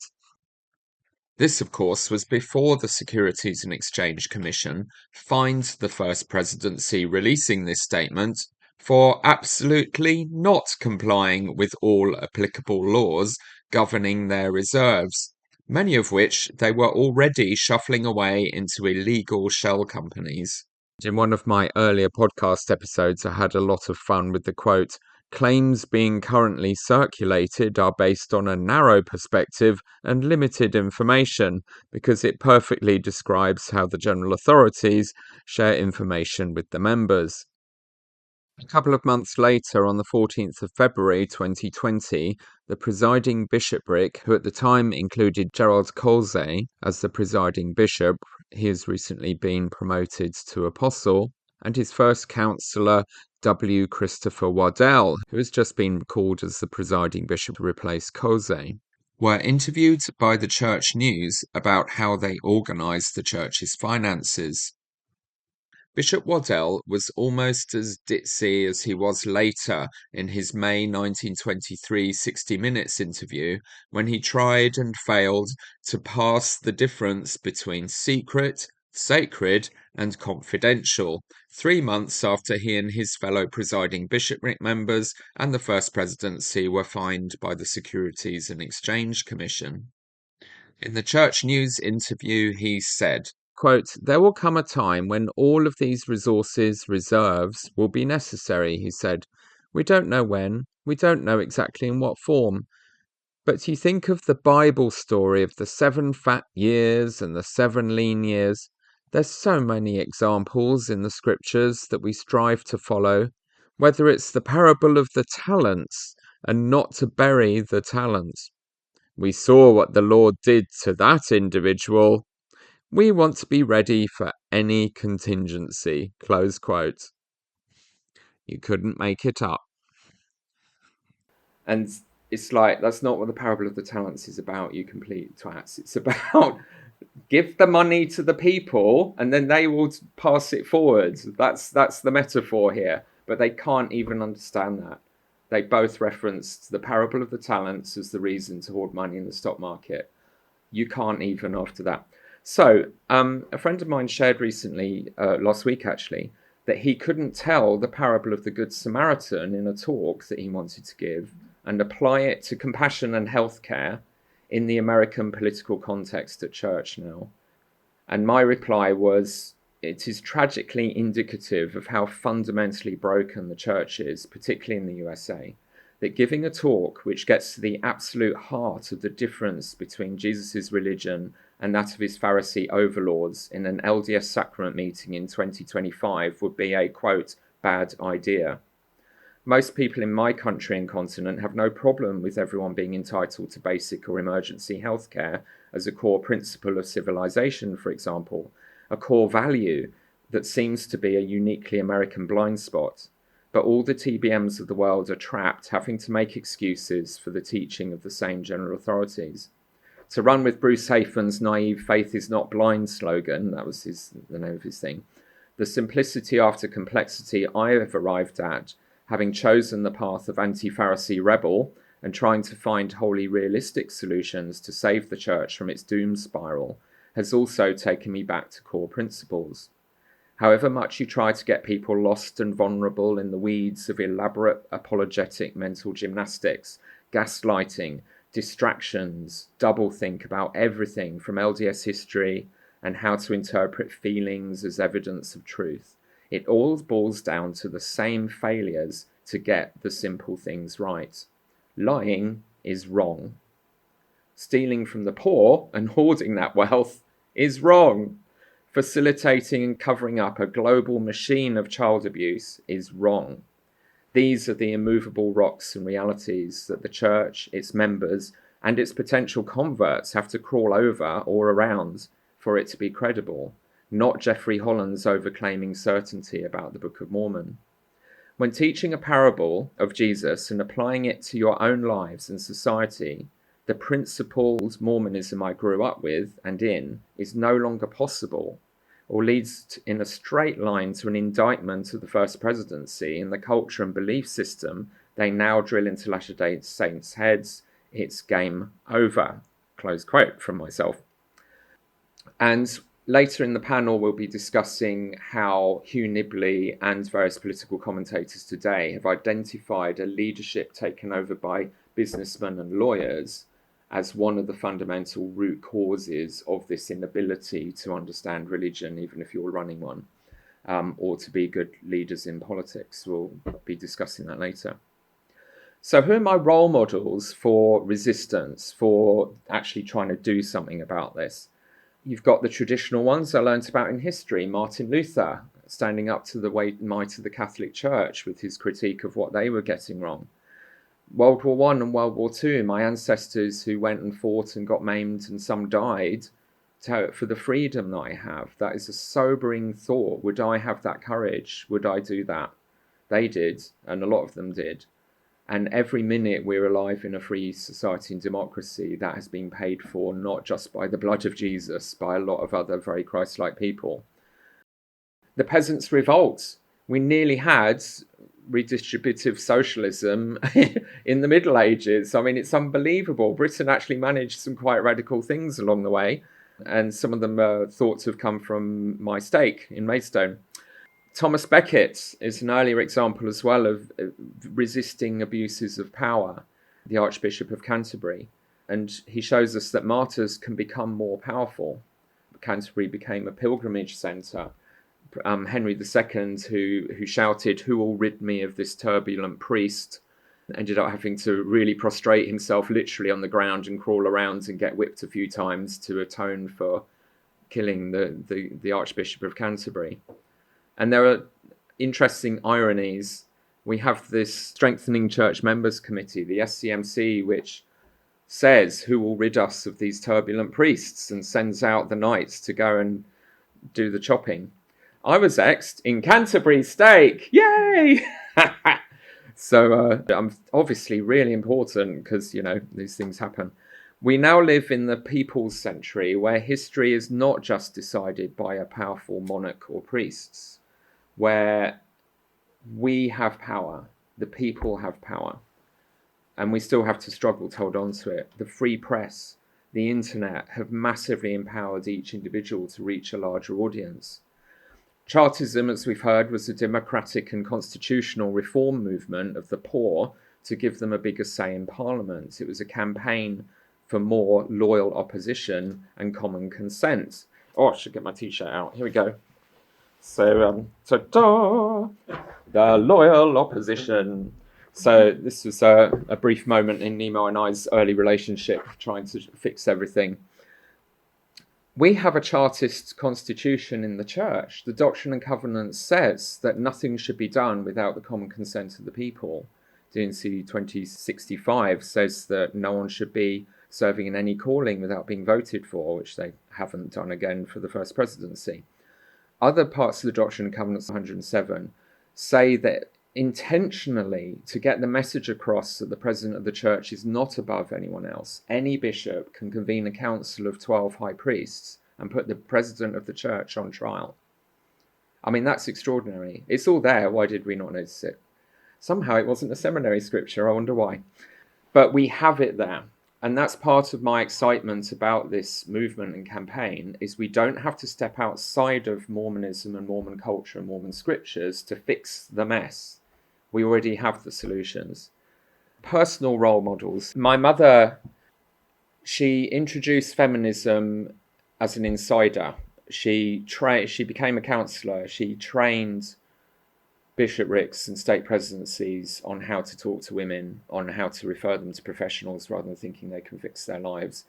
This, of course, was before the Securities and Exchange Commission fined the First Presidency releasing this statement for absolutely not complying with all applicable laws governing their reserves, many of which they were already shuffling away into illegal shell companies. In one of my earlier podcast episodes, I had a lot of fun with the quote, Claims being currently circulated are based on a narrow perspective and limited information, because it perfectly describes how the general authorities share information with the members. A couple of months later, on the 14th of February 2020, the presiding bishopric, who at the time included Gerald Colsey as the presiding bishop, he has recently been promoted to apostle, and his first councillor, W. Christopher Waddell, who has just been called as the presiding bishop to replace Colsey, were interviewed by the Church News about how they organised the church's finances. Bishop Waddell was almost as ditzy as he was later in his May 1923 60 Minutes interview, when he tried and failed to pass the difference between secret, sacred, and confidential, 3 months after he and his fellow presiding bishopric members and the First Presidency were fined by the Securities and Exchange Commission. In the Church News interview, he said, quote, "There will come a time when all of these reserves will be necessary," he said. "We don't know when, we don't know exactly in what form. But you think of the Bible story of the 7 fat years and the 7 lean years. There's so many examples in the scriptures that we strive to follow, whether it's the parable of the talents and not to bury the talents. We saw what the Lord did to that individual. We want to be ready for any contingency." Close quote. You couldn't make it up. And it's like, that's not what the parable of the talents is about, you complete twats. It's about give the money to the people and then they will pass it forward. That's the metaphor here. But they can't even understand that. They both referenced the parable of the talents as the reason to hoard money in the stock market. You can't even after that. So a friend of mine shared recently, last week actually, that he couldn't tell the parable of the Good Samaritan in a talk that he wanted to give and apply it to compassion and healthcare in the American political context at church now. And my reply was, it is tragically indicative of how fundamentally broken the church is, particularly in the USA, that giving a talk which gets to the absolute heart of the difference between Jesus' religion and that of his Pharisee overlords in an LDS sacrament meeting in 2025 would be a, quote, bad idea. Most people in my country and continent have no problem with everyone being entitled to basic or emergency healthcare as a core principle of civilization, for example, a core value that seems to be a uniquely American blind spot. But all the TBMs of the world are trapped, having to make excuses for the teaching of the same general authorities. To run with Bruce Hafan's naive faith is not blind slogan, that was the name of his thing, the simplicity after complexity I have arrived at, having chosen the path of anti-Pharisee rebel and trying to find wholly realistic solutions to save the church from its doom spiral, has also taken me back to core principles. However much you try to get people lost and vulnerable in the weeds of elaborate apologetic mental gymnastics, gaslighting, distractions, doublethink about everything from LDS history and how to interpret feelings as evidence of truth, it all boils down to the same failures to get the simple things right. Lying is wrong. Stealing from the poor and hoarding that wealth is wrong. Facilitating and covering up a global machine of child abuse is wrong. These are the immovable rocks and realities that the church, its members, and its potential converts have to crawl over or around for it to be credible, not Jeffrey Holland's overclaiming certainty about the Book of Mormon. When teaching a parable of Jesus and applying it to your own lives and society, the principled Mormonism I grew up with and in is no longer possible, or leads in a straight line to an indictment of the First Presidency and the culture and belief system they now drill into Latter-day Saints' heads. It's game over. Close quote from myself. And later in the panel, we'll be discussing how Hugh Nibley and various political commentators today have identified a leadership taken over by businessmen and lawyers as one of the fundamental root causes of this inability to understand religion, even if you're running one, or to be good leaders in politics. We'll be discussing that later. So who are my role models for resistance, for actually trying to do something about this? You've got the traditional ones I learned about in history. Martin Luther, standing up to the might of the Catholic Church with his critique of what they were getting wrong. World War I and World War II, my ancestors who went and fought and got maimed and some died for the freedom that I have. That is a sobering thought. Would I have that courage? Would I do that? They did, and a lot of them did. And every minute we're alive in a free society and democracy, that has been paid for not just by the blood of Jesus, by a lot of other very Christ-like people. The Peasants' Revolt. We nearly had redistributive socialism in the Middle Ages. I mean, it's unbelievable. Britain actually managed some quite radical things along the way, and some of them are thought to have come from my stake in Maidstone. Thomas Becket is an earlier example as well of resisting abuses of power, the Archbishop of Canterbury. And he shows us that martyrs can become more powerful. Canterbury became a pilgrimage centre. Henry II, who shouted, "Who will rid me of this turbulent priest?" ended up having to really prostrate himself literally on the ground and crawl around and get whipped a few times to atone for killing the Archbishop of Canterbury. And there are interesting ironies. We have this Strengthening Church Members Committee, the SCMC, which says who will rid us of these turbulent priests and sends out the knights to go and do the chopping. I was exed in Canterbury stake. Yay! So I'm obviously really important because, you know, these things happen. We now live in the people's century where history is not just decided by a powerful monarch or priests, where we have power, the people have power, and we still have to struggle to hold on to it. The free press, the internet have massively empowered each individual to reach a larger audience. Chartism, as we've heard, was a democratic and constitutional reform movement of the poor to give them a bigger say in Parliament. It was a campaign for more loyal opposition and common consent. Oh, I should get my t-shirt out. Here we go. So, the loyal opposition. So this was a brief moment in Nemo and I's early relationship, trying to fix everything. We have a Chartist constitution in the church. The Doctrine and Covenants says that nothing should be done without the common consent of the people. D&C 2065 says that no one should be serving in any calling without being voted for, which they haven't done again for the first presidency. Other parts of the Doctrine and Covenants 107 say that intentionally, to get the message across that the president of the church is not above anyone else, any bishop can convene a council of 12 high priests and put the president of the church on trial. I mean, that's extraordinary. It's all there. Why did we not notice it? Somehow it wasn't a seminary scripture. I wonder why. But we have it there. And that's part of my excitement about this movement and campaign, is we don't have to step outside of Mormonism and Mormon culture and Mormon scriptures to fix the mess. We already have the solutions. Personal role models. My mother, she introduced feminism as an insider. She became a counsellor. She trained bishoprics and stake presidencies on how to talk to women, on how to refer them to professionals rather than thinking they can fix their lives.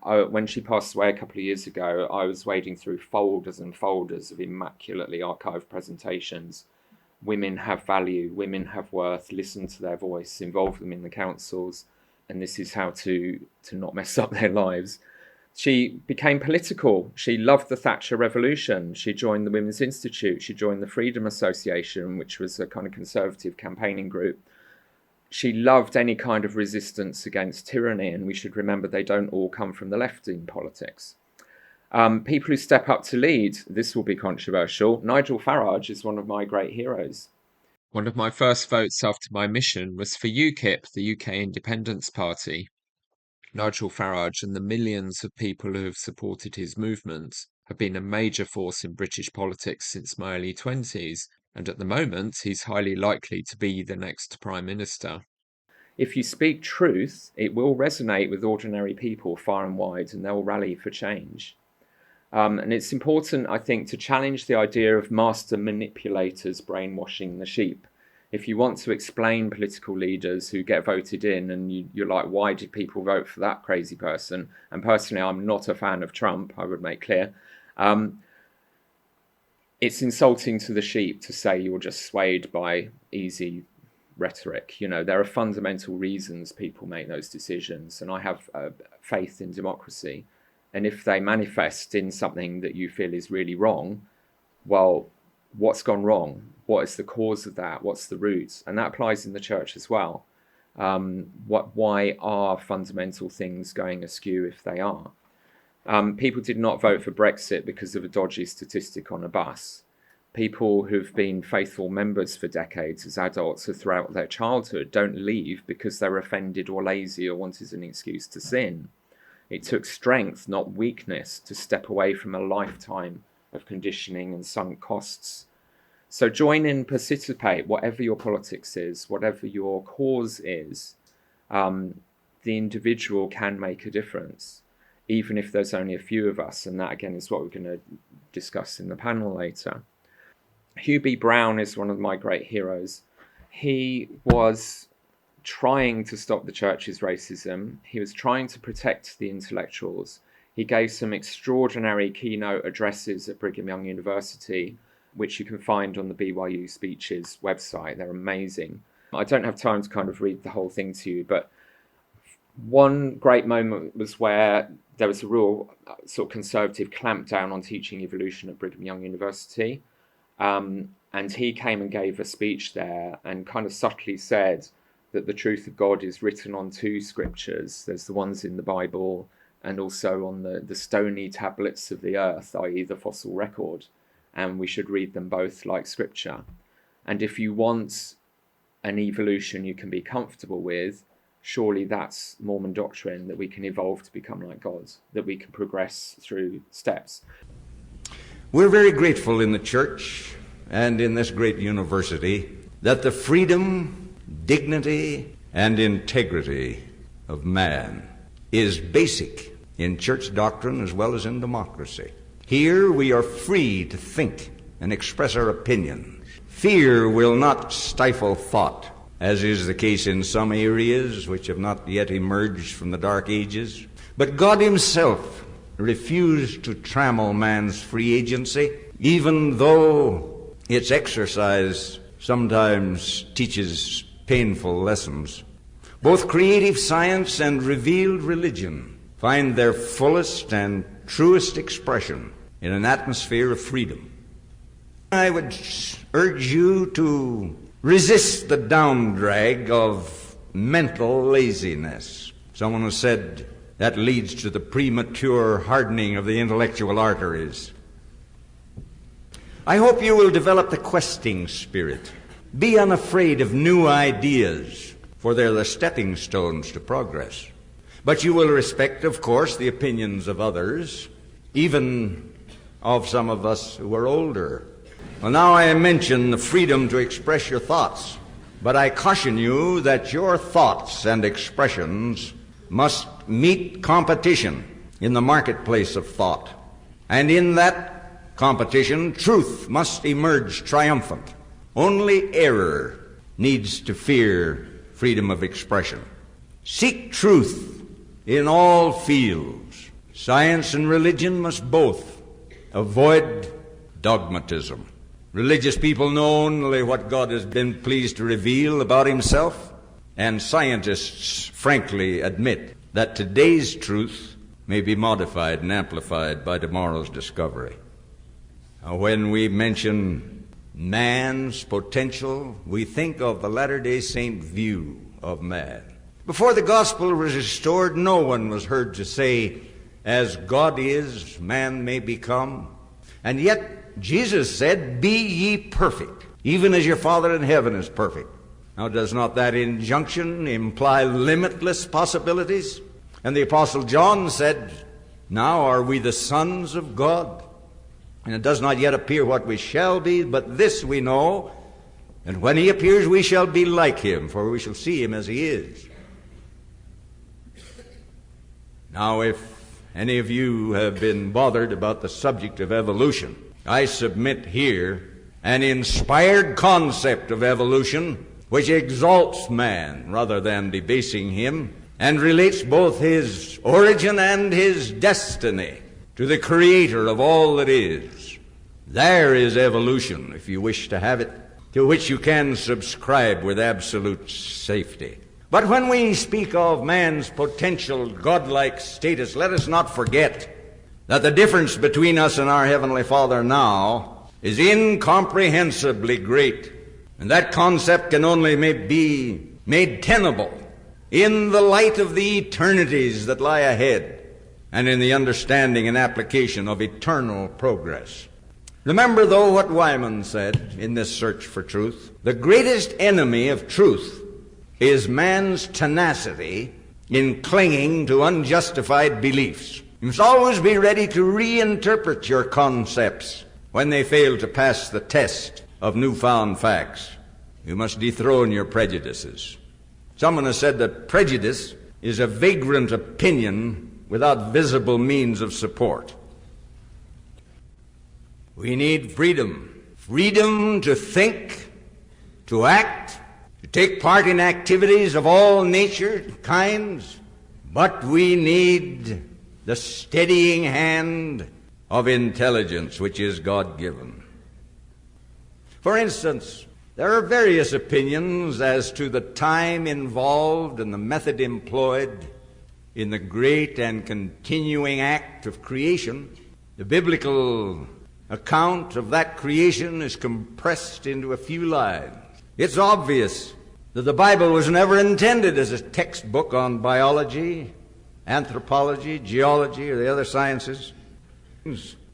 When she passed away a couple of years ago, I was wading through folders and folders of immaculately archived presentations. Women have value, women have worth, listen to their voice, involve them in the councils, and this is how to not mess up their lives. She became political. She loved the Thatcher Revolution. She joined the Women's Institute. She joined the Freedom Association, which was a kind of conservative campaigning group. She loved any kind of resistance against tyranny, and we should remember they don't all come from the left in politics. People who step up to lead, this will be controversial. Nigel Farage is one of my great heroes. One of my first votes after my mission was for UKIP, the UK Independence Party. Nigel Farage and the millions of people who have supported his movements have been a major force in British politics since my early 20s, and at the moment he's highly likely to be the next Prime Minister. If you speak truth, it will resonate with ordinary people far and wide, and they'll rally for change. And it's important, I think, to challenge the idea of master manipulators brainwashing the sheep. If you want to explain political leaders who get voted in and you're like, why did people vote for that crazy person? And personally, I'm not a fan of Trump, I would make clear. It's insulting to the sheep to say you're just swayed by easy rhetoric. There are fundamental reasons people make those decisions, and I have faith in democracy. And if they manifest in something that you feel is really wrong, well, what's gone wrong? What is the cause of that? What's the root? And that applies in the church as well. Why are fundamental things going askew if they are? People did not vote for Brexit because of a dodgy statistic on a bus. People who've been faithful members for decades as adults or throughout their childhood don't leave because they were offended or lazy or wanted an excuse to sin. It took strength, not weakness, to step away from a lifetime of conditioning and sunk costs. So join in, participate, whatever your politics is, whatever your cause is. The individual can make a difference, even if there's only a few of us. And that, again, is what we're going to discuss in the panel later. Hugh Brown is one of my great heroes. He was trying to stop the church's racism. He was trying to protect the intellectuals. He gave some extraordinary keynote addresses at Brigham Young University, which you can find on the BYU Speeches website. They're amazing. I don't have time to kind of read the whole thing to you, but one great moment was where there was a real sort of conservative clampdown on teaching evolution at Brigham Young University. And he came and gave a speech there and kind of subtly said that the truth of God is written on two scriptures. There's the ones in the Bible and also on the stony tablets of the earth, i.e. the fossil record. And we should read them both like scripture. And if you want an evolution you can be comfortable with, surely that's Mormon doctrine, that we can evolve to become like God, that we can progress through steps. We're very grateful in the church and in this great university that the freedom, dignity, and integrity of man is basic in church doctrine as well as in democracy. Here we are free to think and express our opinions. Fear will not stifle thought, as is the case in some areas which have not yet emerged from the Dark Ages. But God Himself refused to trammel man's free agency, even though its exercise sometimes teaches painful lessons. Both creative science and revealed religion find their fullest and truest expression in an atmosphere of freedom. I would urge you to resist the downdrag of mental laziness. Someone has said that leads to the premature hardening of the intellectual arteries. I hope you will develop the questing spirit. Be unafraid of new ideas, for they're the stepping stones to progress. But you will respect, of course, the opinions of others, even of some of us who are older. Well, now I mention the freedom to express your thoughts, but I caution you that your thoughts and expressions must meet competition in the marketplace of thought. And in that competition, truth must emerge triumphant. Only error needs to fear freedom of expression. Seek truth in all fields. Science and religion must both avoid dogmatism. Religious people know only what God has been pleased to reveal about Himself, and scientists frankly admit that today's truth may be modified and amplified by tomorrow's discovery. Now, when we mention man's potential, we think of the Latter-day Saint view of man. Before the gospel was restored, no one was heard to say, "As God is, man may become." And yet Jesus said, "Be ye perfect, even as your Father in heaven is perfect." Now, does not that injunction imply limitless possibilities? And the Apostle John said, "Now are we the sons of God? And it does not yet appear what we shall be, but this we know, and when He appears we shall be like Him, for we shall see Him as He is." Now, if any of you have been bothered about the subject of evolution, I submit here an inspired concept of evolution which exalts man rather than debasing him, and relates both his origin and his destiny to the creator of all that is. There is evolution, if you wish to have it, to which you can subscribe with absolute safety. But when we speak of man's potential godlike status, let us not forget that the difference between us and our Heavenly Father now is incomprehensibly great. And that concept can only be made tenable in the light of the eternities that lie ahead and in the understanding and application of eternal progress. Remember, though, what Wyman said in this search for truth. The greatest enemy of truth is man's tenacity in clinging to unjustified beliefs. You must always be ready to reinterpret your concepts when they fail to pass the test of newfound facts. You must dethrone your prejudices. Someone has said that prejudice is a vagrant opinion without visible means of support. We need freedom. Freedom to think, to act, to take part in activities of all nature, kinds. But we need the steadying hand of intelligence, which is God-given. For instance, there are various opinions as to the time involved and the method employed in the great and continuing act of creation. The biblical account of that creation is compressed into a few lines. It's obvious that the Bible was never intended as a textbook on biology, anthropology, geology, or the other sciences.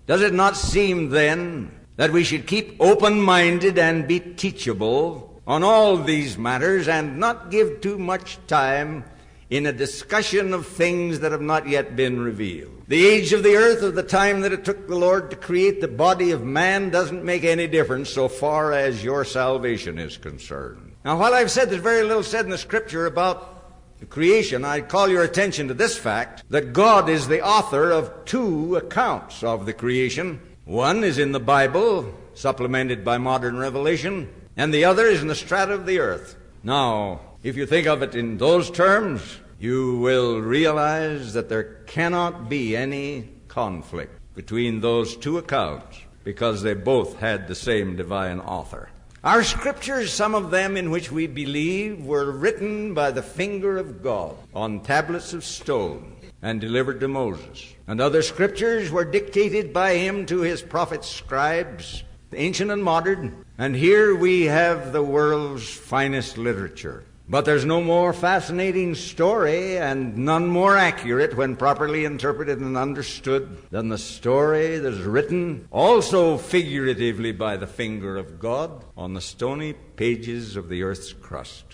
Does it not seem then that we should keep open-minded and be teachable on all these matters and not give too much time in a discussion of things that have not yet been revealed? The age of the earth, of the time that it took the Lord to create the body of man, doesn't make any difference so far as your salvation is concerned. Now, while I've said there's very little said in the Scripture about the creation, I call your attention to this fact, that God is the author of two accounts of the creation. One is in the Bible, supplemented by modern revelation, and the other is in the strata of the earth. Now, if you think of it in those terms, you will realize that there cannot be any conflict between those two accounts because they both had the same divine author. Our scriptures, some of them in which we believe, were written by the finger of God on tablets of stone and delivered to Moses. And other scriptures were dictated by him to his prophet scribes, ancient and modern. And here we have the world's finest literature. But there's no more fascinating story and none more accurate when properly interpreted and understood than the story that is written, also figuratively by the finger of God, on the stony pages of the earth's crust.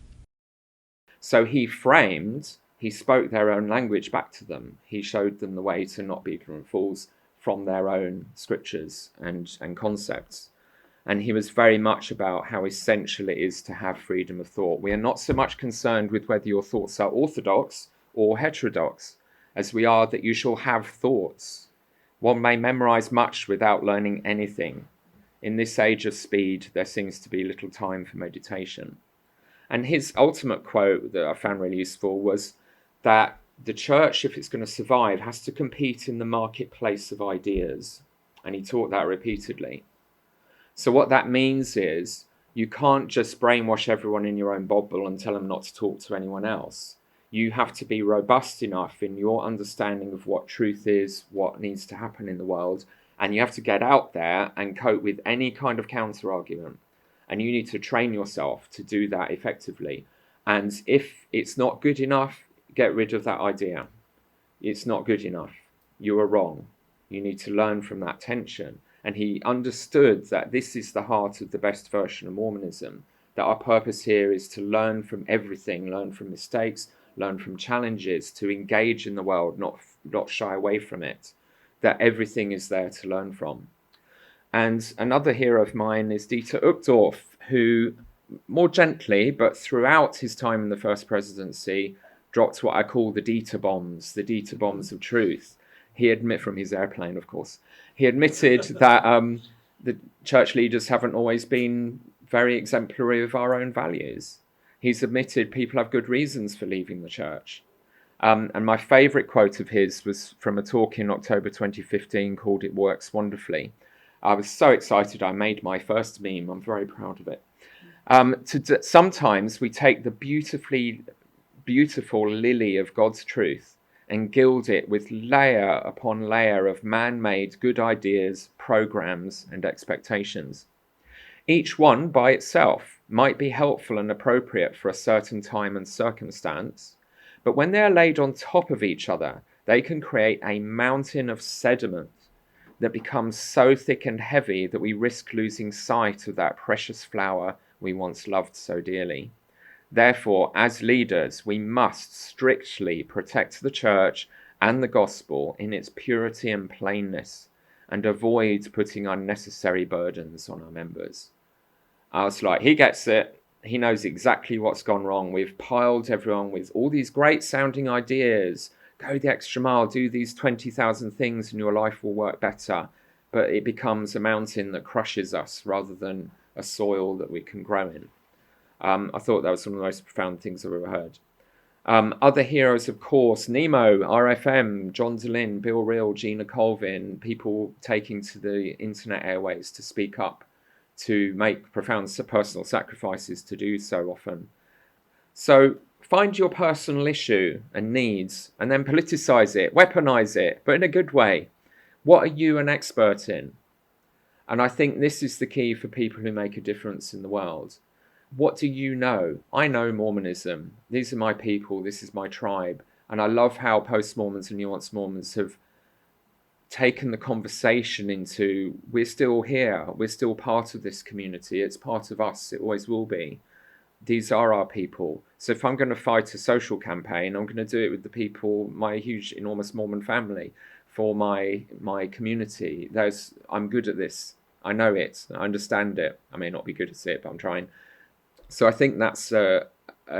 So he spoke their own language back to them. He showed them the way to not be ignorant fools from their own scriptures and concepts. And he was very much about how essential it is to have freedom of thought. We are not so much concerned with whether your thoughts are orthodox or heterodox, as we are that you shall have thoughts. One may memorize much without learning anything. In this age of speed, there seems to be little time for meditation. And his ultimate quote that I found really useful was that the church, if it's going to survive, has to compete in the marketplace of ideas. And he taught that repeatedly. So what that means is you can't just brainwash everyone in your own bubble and tell them not to talk to anyone else. You have to be robust enough in your understanding of what truth is, what needs to happen in the world, and you have to get out there and cope with any kind of counter-argument. And you need to train yourself to do that effectively. And if it's not good enough, get rid of that idea. It's not good enough. You are wrong. You need to learn from that tension. And he understood that this is the heart of the best version of Mormonism, that our purpose here is to learn from everything, learn from mistakes, learn from challenges, to engage in the world, not shy away from it, that everything is there to learn from. And another hero of mine is Dieter Uchtdorf, who more gently, but throughout his time in the First Presidency, dropped what I call the Dieter bombs of truth. He admitted, from his airplane, of course, he admitted that the church leaders haven't always been very exemplary of our own values. He's admitted people have good reasons for leaving the church. And my favourite quote of his was from a talk in October 2015 called "It Works Wonderfully." I was so excited I made my first meme. I'm very proud of it. Sometimes we take the beautiful lily of God's truth and gild it with layer upon layer of man-made good ideas, programs, and expectations. Each one by itself might be helpful and appropriate for a certain time and circumstance, but when they are laid on top of each other, they can create a mountain of sediment that becomes so thick and heavy that we risk losing sight of that precious flower we once loved so dearly. Therefore, as leaders, we must strictly protect the church and the gospel in its purity and plainness, and avoid putting unnecessary burdens on our members. I was like, he gets it. He knows exactly what's gone wrong. We've piled everyone with all these great sounding ideas. Go the extra mile, do these 20,000 things and your life will work better. But it becomes a mountain that crushes us rather than a soil that we can grow in. I thought that was one of the most profound things I've ever heard. Other heroes, of course, Nemo, RFM, John DeLynn, Bill Reel, Gina Colvin, people taking to the internet airways to speak up, to make profound personal sacrifices to do so often. So find your personal issue and needs and then politicize it, weaponize it, but in a good way. What are you an expert in? And I think this is the key for people who make a difference in the world. What do you know? I know Mormonism. These are my people. This is my tribe. And I love how post-Mormons and nuanced Mormons have taken the conversation into, we're still here. We're still part of this community. It's part of us. It always will be. These are our people. So if I'm going to fight a social campaign, I'm going to do it with the people, my huge, enormous Mormon family, for my community. I'm good at this. I know it. I understand it. I may not be good at it, but I'm trying. So I think that's a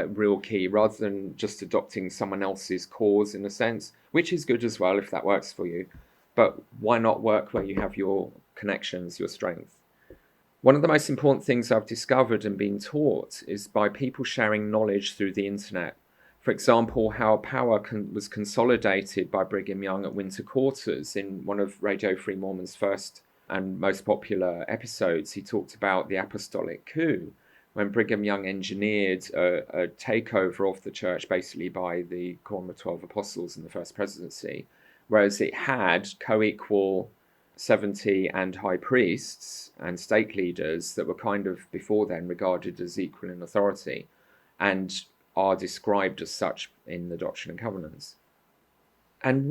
real key, rather than just adopting someone else's cause in a sense, which is good as well if that works for you. But why not work where you have your connections, your strength? One of the most important things I've discovered and been taught is by people sharing knowledge through the internet. For example, how power was consolidated by Brigham Young at Winter Quarters. In one of Radio Free Mormon's first and most popular episodes, he talked about the apostolic coup, when Brigham Young engineered a takeover of the church basically by the Quorum of 12 Apostles in the First Presidency, whereas it had co-equal 70 and high priests and stake leaders that were kind of before then regarded as equal in authority and are described as such in the Doctrine and Covenants. And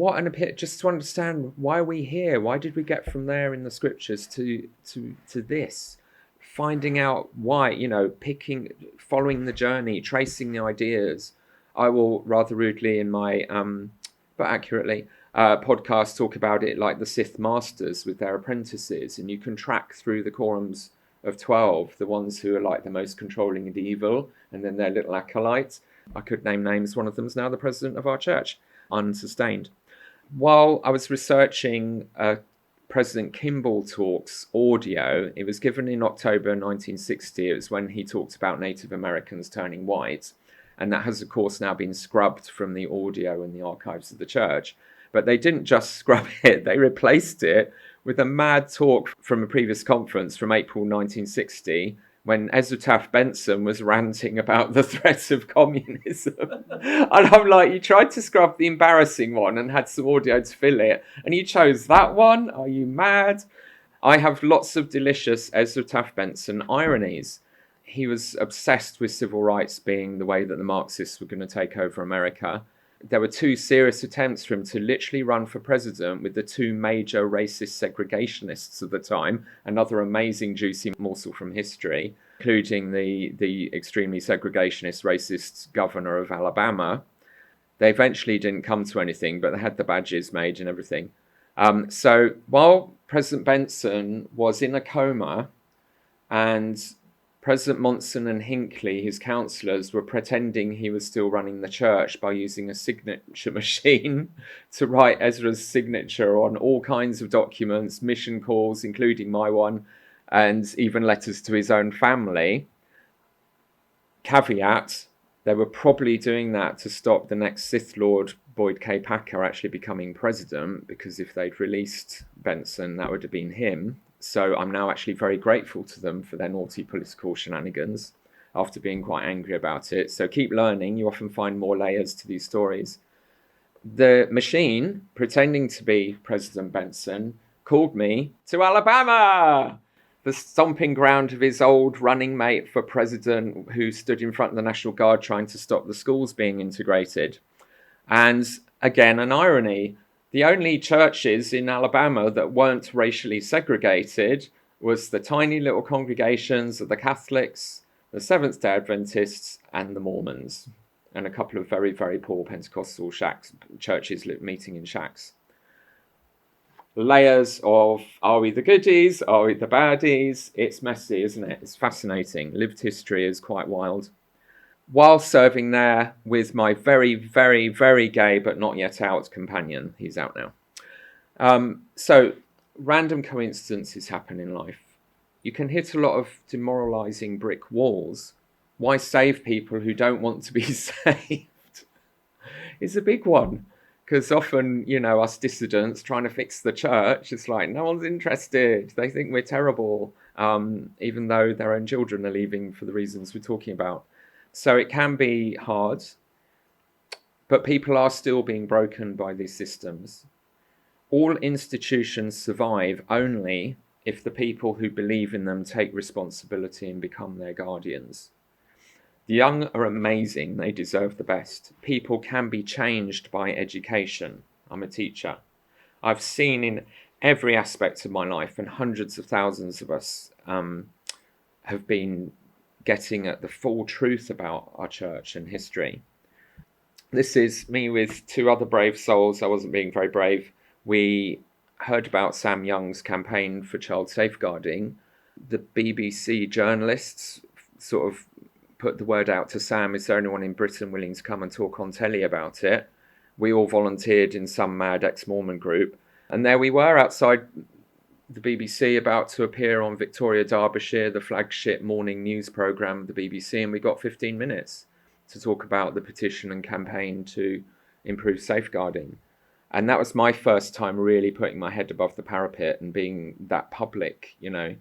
just to understand, why are we here? Why did we get from there in the scriptures to this? Finding out why, following the journey, tracing the ideas. I will rather rudely in my, but accurately, podcast talk about it like the Sith Masters with their apprentices, and you can track through the quorums of 12, the ones who are like the most controlling and evil, and then their little acolytes. I could name names. One of them is now the president of our church, unsustained. While I was researching President Kimball talk's audio, it was given in October 1960. It was when he talked about Native Americans turning white. And that has, of course, now been scrubbed from the audio in the archives of the church. But they didn't just scrub it, they replaced it with a mad talk from a previous conference from April 1960, when Ezra Taft Benson was ranting about the threat of communism. And I'm like, you tried to scrub the embarrassing one and had some audio to fill it, and you chose that one? Are you mad? I have lots of delicious Ezra Taft Benson ironies. He was obsessed with civil rights being the way that the Marxists were going to take over America. There were 2 serious attempts for him to literally run for president with the 2 major racist segregationists of the time, another amazing juicy morsel from history, including the extremely segregationist racist governor of Alabama. They eventually didn't come to anything, but they had the badges made and everything. So while President Benson was in a coma and President Monson and Hinckley, his councillors, were pretending he was still running the church by using a signature machine to write Ezra's signature on all kinds of documents, mission calls, including my one, and even letters to his own family. Caveat, they were probably doing that to stop the next Sith Lord, Boyd K. Packer, actually becoming president, because if they'd released Benson, that would have been him. So I'm now actually very grateful to them for their naughty political shenanigans after being quite angry about it. So keep learning. You often find more layers to these stories. The machine, pretending to be President Benson, called me to Alabama, the stomping ground of his old running mate for president, who stood in front of the National Guard trying to stop the schools being integrated. And again, an irony. The only churches in Alabama that weren't racially segregated was the tiny little congregations of the Catholics, the Seventh-day Adventists, and the Mormons, and a couple of very, very poor Pentecostal churches meeting in shacks. Layers of, are we the goodies? Are we the baddies? It's messy, isn't it? It's fascinating. Lived history is quite wild. While serving there with my very, very, very gay but not yet out companion. He's out now. So random coincidences happen in life. You can hit a lot of demoralizing brick walls. Why save people who don't want to be saved? It's a big one. Because often, you know, us dissidents trying to fix the church, it's like, no one's interested. They think we're terrible, even though their own children are leaving for the reasons we're talking about. So it can be hard, but people are still being broken by these systems. All institutions survive only if the people who believe in them take responsibility and become their guardians. The young are amazing. They deserve the best. People can be changed by education. I'm a teacher. I've seen in every aspect of my life, and hundreds of thousands of us have been getting at the full truth about our church and history. This is me with two other brave souls. I wasn't being very brave. We heard about Sam Young's campaign for child safeguarding. The BBC journalists sort of put the word out to Sam, is there anyone in Britain willing to come and talk on telly about it? We all volunteered in some mad ex-Mormon group. And there we were outside the BBC, about to appear on Victoria Derbyshire, the flagship morning news programme of the BBC, and we got 15 minutes to talk about the petition and campaign to improve safeguarding. And that was my first time really putting my head above the parapet and being that public, you know.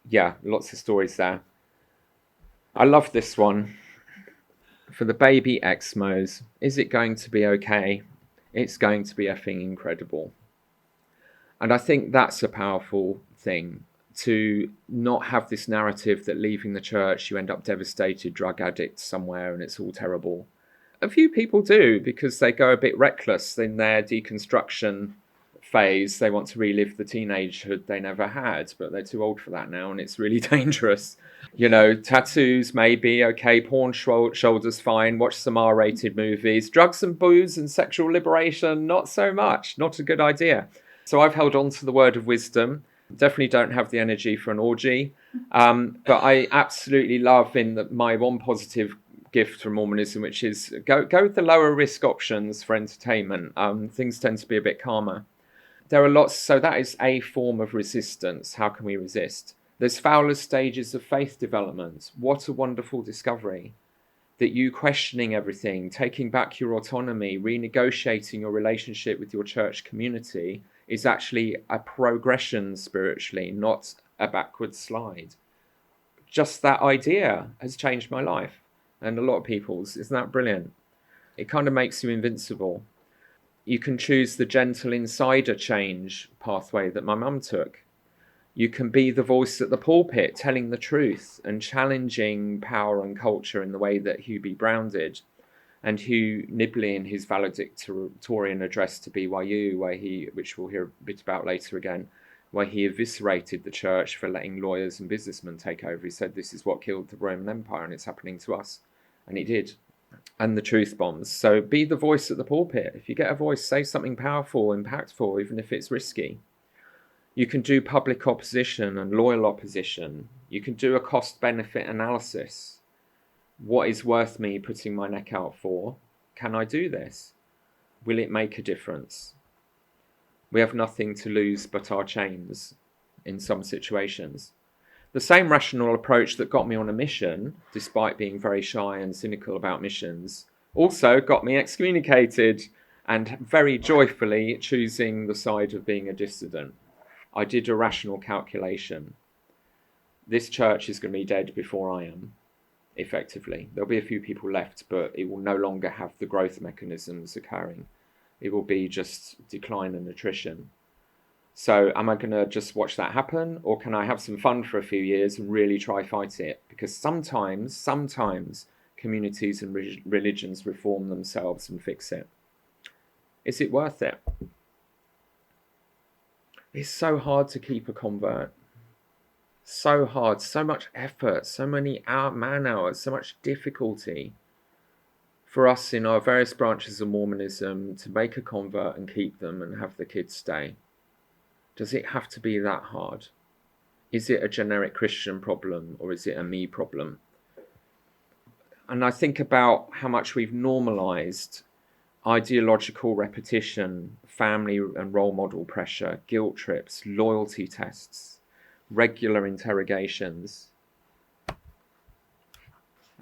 Yeah, lots of stories there. I love this one. For the baby Exmos, is it going to be okay? It's going to be effing incredible. And I think that's a powerful thing, to not have this narrative that leaving the church, you end up devastated, drug addict somewhere, and it's all terrible. A few people do, because they go a bit reckless in their deconstruction phase. They want to relive the teenagehood they never had, but they're too old for that now, and it's really dangerous. You know, tattoos maybe, okay, porn shoulders fine, watch some R-rated movies. Drugs and booze and sexual liberation, not so much, not a good idea. So I've held on to the word of wisdom. Definitely don't have the energy for an orgy. But I absolutely love my one positive gift from Mormonism, which is go with the lower risk options for entertainment. Things tend to be a bit calmer. There are lots, so that is a form of resistance. How can we resist? There's Fowler's stages of faith development. What a wonderful discovery. That you questioning everything, taking back your autonomy, renegotiating your relationship with your church community is actually a progression spiritually, not a backward slide. Just that idea has changed my life and a lot of people's. Isn't that brilliant? It kind of makes you invincible. You can choose the gentle insider change pathway that my mum took. You can be the voice at the pulpit, telling the truth and challenging power and culture in the way that Hugh B. Brown did. And Hugh Nibley in his valedictorian address to BYU, which we'll hear a bit about later again, where he eviscerated the church for letting lawyers and businessmen take over. He said, this is what killed the Roman Empire and it's happening to us. And he did. And the truth bombs. So be the voice at the pulpit. If you get a voice, say something powerful, impactful, even if it's risky. You can do public opposition and loyal opposition. You can do a cost-benefit analysis. What is worth me putting my neck out for? Can I do this? Will it make a difference? We have nothing to lose but our chains in some situations. The same rational approach that got me on a mission, despite being very shy and cynical about missions, also got me excommunicated and very joyfully choosing the side of being a dissident. I did a rational calculation. This church is going to be dead before I am, effectively. There'll be a few people left, but it will no longer have the growth mechanisms occurring. It will be just decline and attrition. So am I going to just watch that happen, or can I have some fun for a few years and really try fight it? Because sometimes communities and religions reform themselves and fix it. Is it worth it? It's so hard to keep a convert. So hard, so much effort, so many man hours, so much difficulty for us in our various branches of Mormonism to make a convert and keep them and have the kids stay. Does it have to be that hard? Is it a generic Christian problem, or is it a me problem? And I think about how much we've normalized ideological repetition, family and role model pressure, guilt trips, loyalty tests, regular interrogations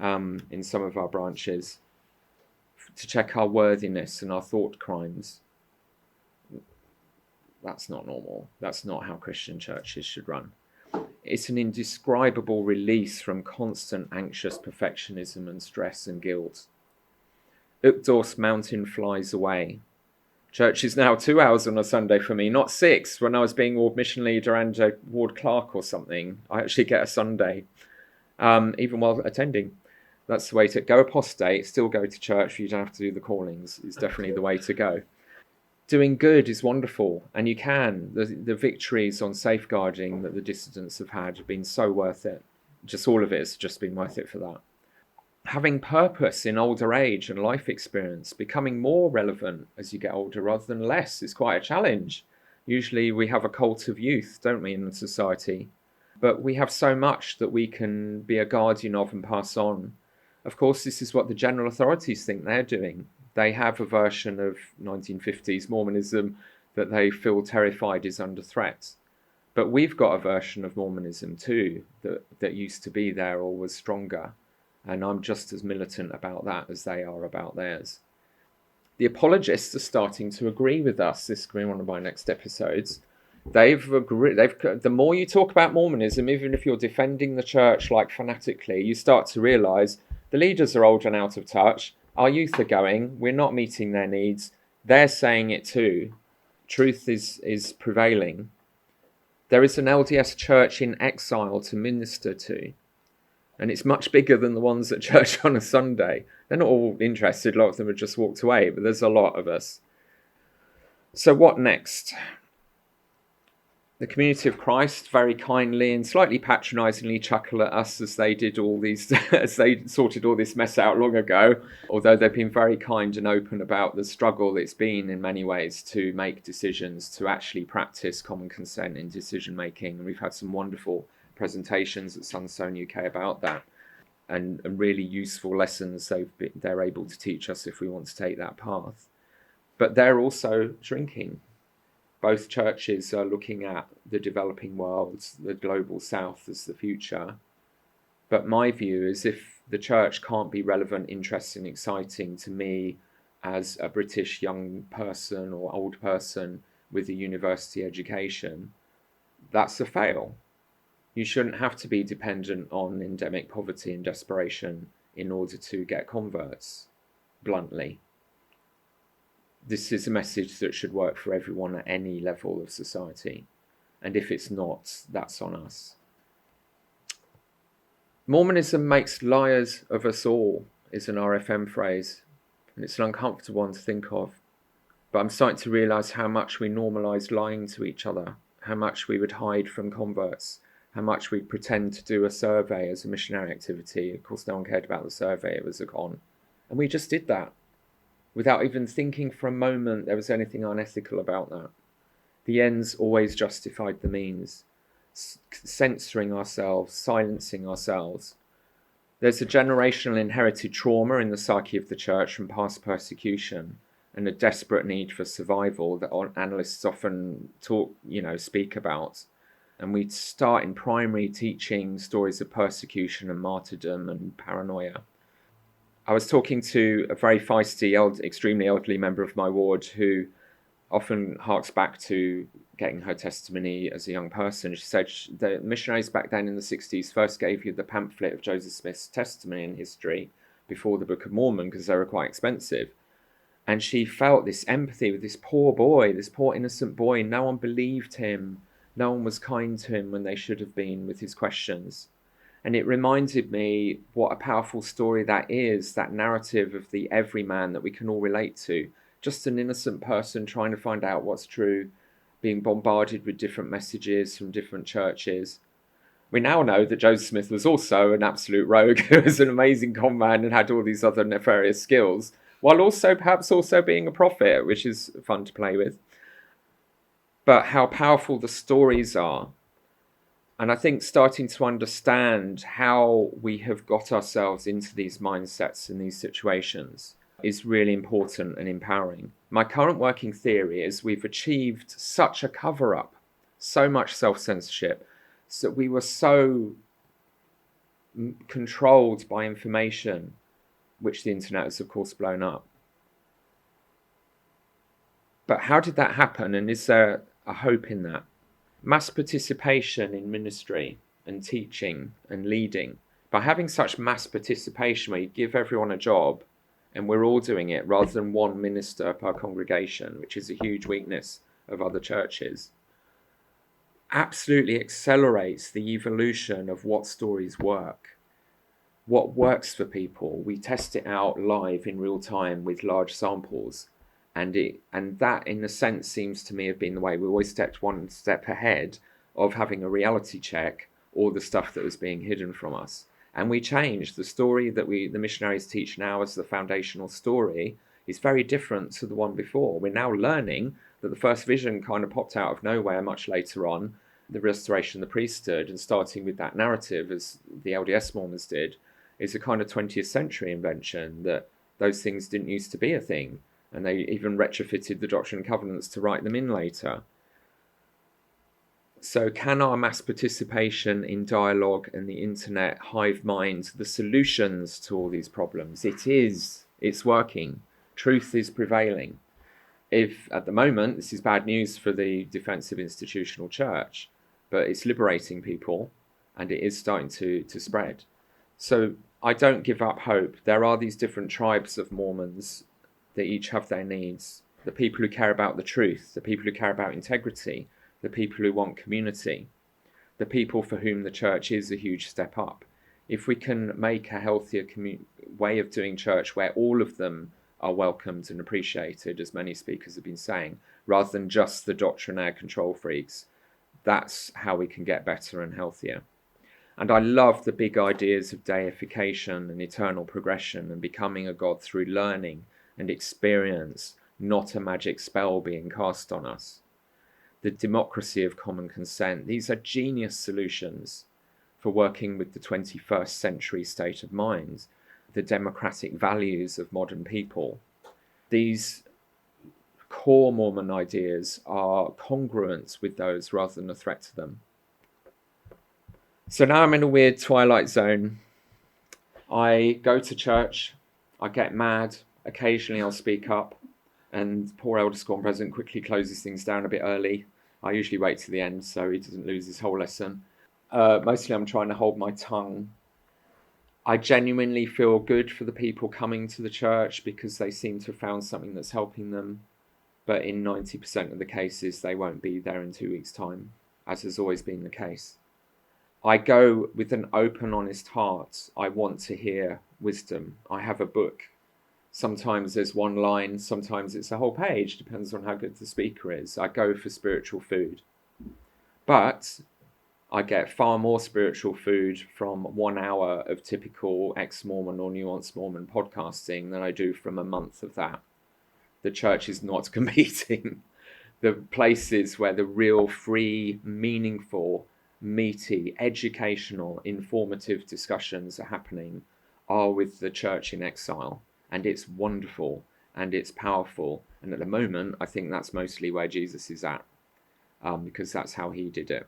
in some of our branches to check our worthiness and our thought crimes. That's not normal. That's not how Christian churches should run. It's an indescribable release from constant anxious perfectionism and stress and guilt. Uchtdorf's mountain flies away. Church is now 2 hours on a Sunday for me, not 6. When I was being ward mission leader and a ward clerk or something, I actually get a Sunday, even while attending. That's the way to go. Apostate, still go to church. You don't have to do the callings. It's definitely the way to go. Doing good is wonderful, and you can. The victories on safeguarding that the dissidents have had been so worth it. Just all of it has just been worth it for that. Having purpose in older age and life experience, becoming more relevant as you get older rather than less, is quite a challenge. Usually we have a cult of youth, don't we, in society? But we have so much that we can be a guardian of and pass on. Of course, this is what the general authorities think they're doing. They have a version of 1950s Mormonism that they feel terrified is under threat. But we've got a version of Mormonism too that used to be there or was stronger. And I'm just as militant about that as they are about theirs. The apologists are starting to agree with us. This is going to be one of my next episodes. They've agreed. The more you talk about Mormonism, even if you're defending the church like fanatically, you start to realise the leaders are old and out of touch. Our youth are going. We're not meeting their needs. They're saying it too. Truth is prevailing. There is an LDS church in exile to minister to. And it's much bigger than the ones at church on a Sunday. They're not all interested. A lot of them have just walked away, but there's a lot of us. So what next? The community of Christ very kindly and slightly patronizingly chuckle at us as they did all these, as they sorted all this mess out long ago, although they've been very kind and open about the struggle it's been in many ways to make decisions, to actually practice common consent in decision making. And we've had some wonderful presentations at Sunstone UK about that, and really useful lessons they're able to teach us if we want to take that path. But they're also shrinking. Both churches are looking at the developing world, the global south as the future. But my view is if the church can't be relevant, interesting, exciting to me as a British young person or old person with a university education, that's a fail. You shouldn't have to be dependent on endemic poverty and desperation in order to get converts, bluntly. This is a message that should work for everyone at any level of society. And if it's not, that's on us. Mormonism makes liars of us all is an RFM phrase. And it's an uncomfortable one to think of. But I'm starting to realise how much we normalise lying to each other, how much we would hide from converts, how much we'd pretend to do a survey as a missionary activity. Of course, no one cared about the survey. It was a con. And we just did that, without even thinking for a moment there was anything unethical about that. The ends always justified the means, censoring ourselves, silencing ourselves. There's a generational inherited trauma in the psyche of the church from past persecution and a desperate need for survival that analysts often speak about. And we start in primary teaching stories of persecution and martyrdom and paranoia. I was talking to a very feisty, extremely elderly member of my ward who often harks back to getting her testimony as a young person. She said the missionaries back then in the 60s first gave you the pamphlet of Joseph Smith's testimony and history before the Book of Mormon because they were quite expensive. And she felt this empathy with this poor boy, this poor innocent boy. No one believed him. No one was kind to him when they should have been with his questions. And it reminded me what a powerful story that is, that narrative of the everyman that we can all relate to. Just an innocent person trying to find out what's true, being bombarded with different messages from different churches. We now know that Joseph Smith was also an absolute rogue who was an amazing con man and had all these other nefarious skills, while also perhaps also being a prophet, which is fun to play with. But how powerful the stories are. And I think starting to understand how we have got ourselves into these mindsets in these situations is really important and empowering. My current working theory is we've achieved such a cover-up, so much self-censorship, so we were so controlled by information, which the internet has, of course, blown up. But how did that happen? And is there a hope in that? Mass participation in ministry and teaching and leading. By having such mass participation where you give everyone a job and we're all doing it rather than one minister per congregation, which is a huge weakness of other churches, absolutely accelerates the evolution of what stories work, what works for people. We test it out live in real time with large samples. And that, in a sense, seems to me have been the way. We always stepped one step ahead of having a reality check all the stuff that was being hidden from us. And we changed. The story that the missionaries teach now as the foundational story is very different to the one before. We're now learning that the first vision kind of popped out of nowhere much later on, the restoration of the priesthood, and starting with that narrative, as the LDS Mormons did, is a kind of 20th century invention, that those things didn't used to be a thing. And they even retrofitted the Doctrine and Covenants to write them in later. So can our mass participation in dialogue and the internet hive mind the solutions to all these problems? It's working. Truth is prevailing. If at the moment, this is bad news for the defensive institutional church, but it's liberating people and it is starting to spread. So I don't give up hope. There are these different tribes of Mormons. They each have their needs. The people who care about the truth, the people who care about integrity, the people who want community, the people for whom the church is a huge step up. If we can make a healthier way of doing church where all of them are welcomed and appreciated, as many speakers have been saying, rather than just the doctrinaire control freaks, that's how we can get better and healthier. And I love the big ideas of deification and eternal progression and becoming a God through learning and experience, not a magic spell being cast on us. The democracy of common consent. These are genius solutions for working with the 21st century state of mind, the democratic values of modern people. These core Mormon ideas are congruent with those rather than a threat to them. So now I'm in a weird twilight zone. I go to church, I get mad, occasionally I'll speak up, and poor Elder Scorn President quickly closes things down a bit early. I usually wait to the end so he doesn't lose his whole lesson. Mostly I'm trying to hold my tongue. I genuinely feel good for the people coming to the church because they seem to have found something that's helping them. But in 90% of the cases, they won't be there in 2 weeks' time, as has always been the case. I go with an open, honest heart. I want to hear wisdom. I have a book. Sometimes there's one line, sometimes it's a whole page, depends on how good the speaker is. I go for spiritual food. But I get far more spiritual food from 1 hour of typical ex-Mormon or nuanced Mormon podcasting than I do from a month of that. The church is not competing. The places where the real free, meaningful, meaty, educational, informative discussions are happening are with the church in exile. And it's wonderful and it's powerful. And at the moment, I think that's mostly where Jesus is at, because that's how he did it.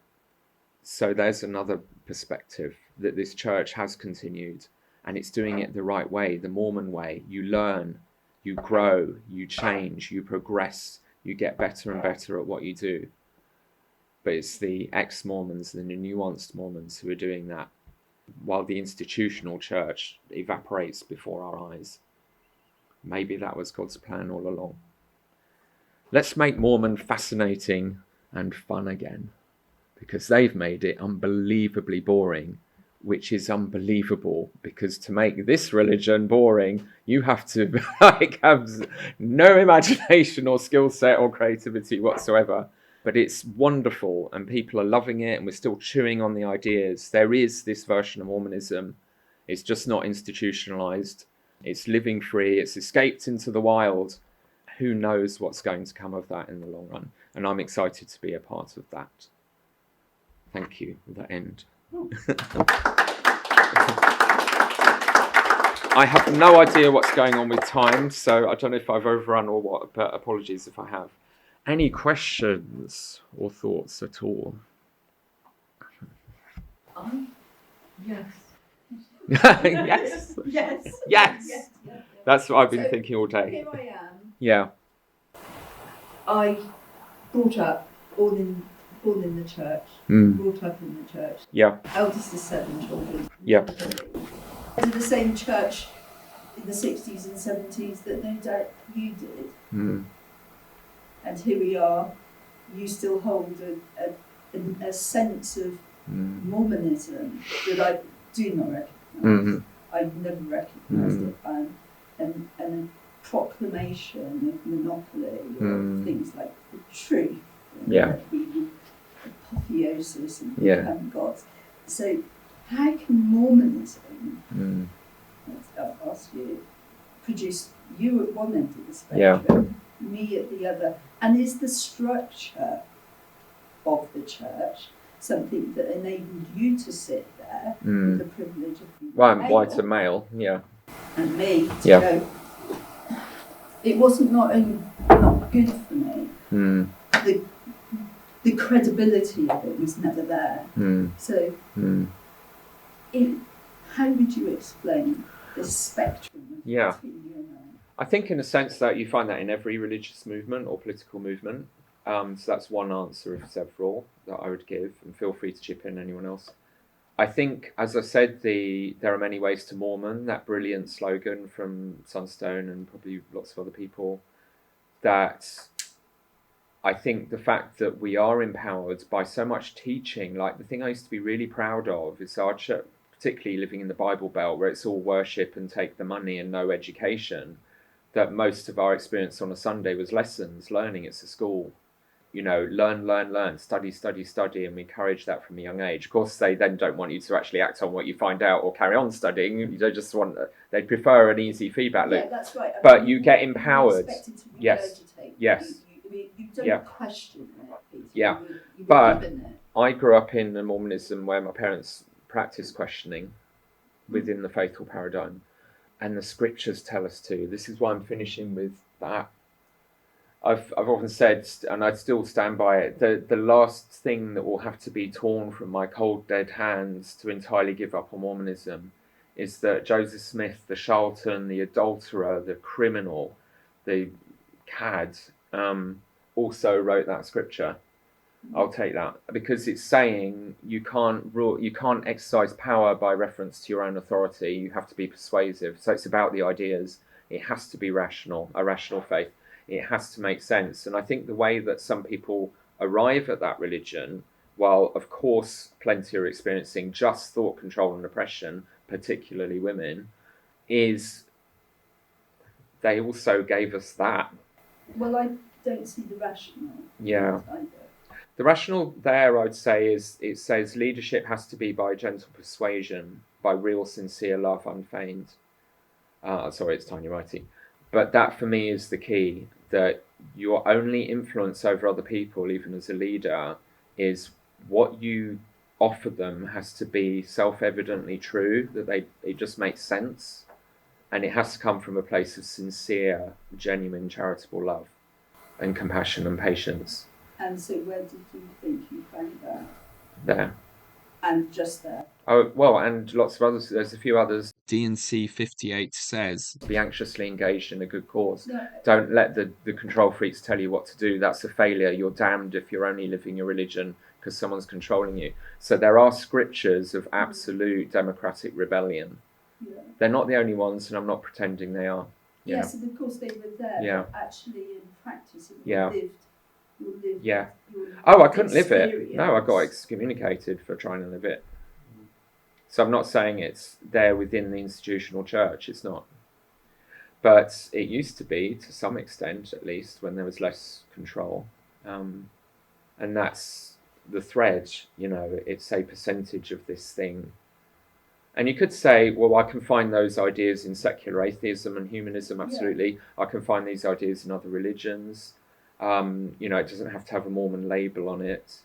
So there's another perspective, that this church has continued, and it's doing it the right way, the Mormon way. You learn, you grow, you change, you progress, you get better and better at what you do. But it's the ex-Mormons and the nuanced Mormons who are doing that, while the institutional church evaporates before our eyes. Maybe that was God's plan all along. Let's make Mormon fascinating and fun again, because they've made it unbelievably boring, which is unbelievable, because to make this religion boring, you have to have no imagination or skill set or creativity whatsoever. But it's wonderful, and people are loving it, and we're still chewing on the ideas. There is this version of Mormonism. It's just not institutionalized. It's living free. It's escaped into the wild. Who knows what's going to come of that in the long run? And I'm excited to be a part of that. Thank you. The end. I have no idea what's going on with time, so I don't know if I've overrun or what, but apologies if I have. Any questions or thoughts at all? Yes. Yes. Yes. Yes. That's what I've been thinking all day. Here I am. Yeah. I brought up, born in the church, brought up in the church. Yeah. Eldest of 7 children. Yeah. To the same church in the 60s and 70s that no doubt you did. Mm. And here we are, you still hold a sense of Mormonism that I do not recognise. Mm-hmm. I never recognised it. And a proclamation of monopoly of things like the truth. Yeah. Apotheosis and Yeah. become gods. So how can Mormonism, I'll ask you, produce you at one end of the spectrum, me at the other, and is the structure of the church something that enabled you to sit there with the privilege of being Well, I'm white and male, yeah. and me to go, it wasn't not only not good for me, the credibility of it was never there. So how would you explain the spectrum between you and I? I think in a sense that you find that in every religious movement or political movement. So that's one answer of several that I would give, and feel free to chip in, anyone else. I think, as I said, there are many ways to Mormon, that brilliant slogan from Sunstone and probably lots of other people, that I think the fact that we are empowered by so much teaching, like the thing I used to be really proud of is our church, particularly living in the Bible Belt where it's all worship and take the money and no education, that most of our experience on a Sunday was lessons, learning. It's a school. You know, learn, study, and we encourage that from a young age. Of course, they then don't want you to actually act on what you find out or carry on studying. They just want, they prefer an easy feedback loop. Yeah, that's right. But you get empowered. Yes. You don't question it. Yeah. You were But given it. I grew up in a Mormonism where my parents practiced questioning within the faithful paradigm. And the scriptures tell us to. This is why I'm finishing with that. I've often said, and I still stand by it, the last thing that will have to be torn from my cold, dead hands to entirely give up on Mormonism is that Joseph Smith, the charlatan, the adulterer, the criminal, the cad, also wrote that scripture. I'll take that, because it's saying you can't exercise power by reference to your own authority. You have to be persuasive. So it's about the ideas. It has to be rational, a rational faith. It has to make sense. And I think the way that some people arrive at that religion, while of course plenty are experiencing just thought control and oppression, particularly women, is they also gave us that. Well, I don't see the rational. Yeah. The rational there, I'd say, is it says leadership has to be by gentle persuasion, by real sincere love unfeigned. Sorry, it's tiny writing. But that for me is the key, that your only influence over other people, even as a leader, is what you offer them has to be self-evidently true, that it just makes sense. And it has to come from a place of sincere, genuine, charitable love and compassion and patience. And so where did you think you found that? There. and just there. Oh, well, and lots of others. There's a few others. D&C 58 says, be anxiously engaged in a good cause. No. Don't let the control freaks tell you what to do. That's a failure. You're damned if you're only living your religion because someone's controlling you. So there are scriptures of absolute democratic rebellion. Yeah. They're not the only ones, and I'm not pretending they are. Yes, and of course they were there, Yeah. but actually in practice, it Yeah. you lived Yeah. your Oh, I couldn't live it. experience. No, I got excommunicated for trying to live it. So I'm not saying it's there within the institutional church. It's not. But it used to be, to some extent at least, when there was less control. And that's the thread, you know, it's a percentage of this thing. And you could say, well, I can find those ideas in secular atheism and humanism, absolutely. Yeah. I can find these ideas in other religions. You know, it doesn't have to have a Mormon label on it.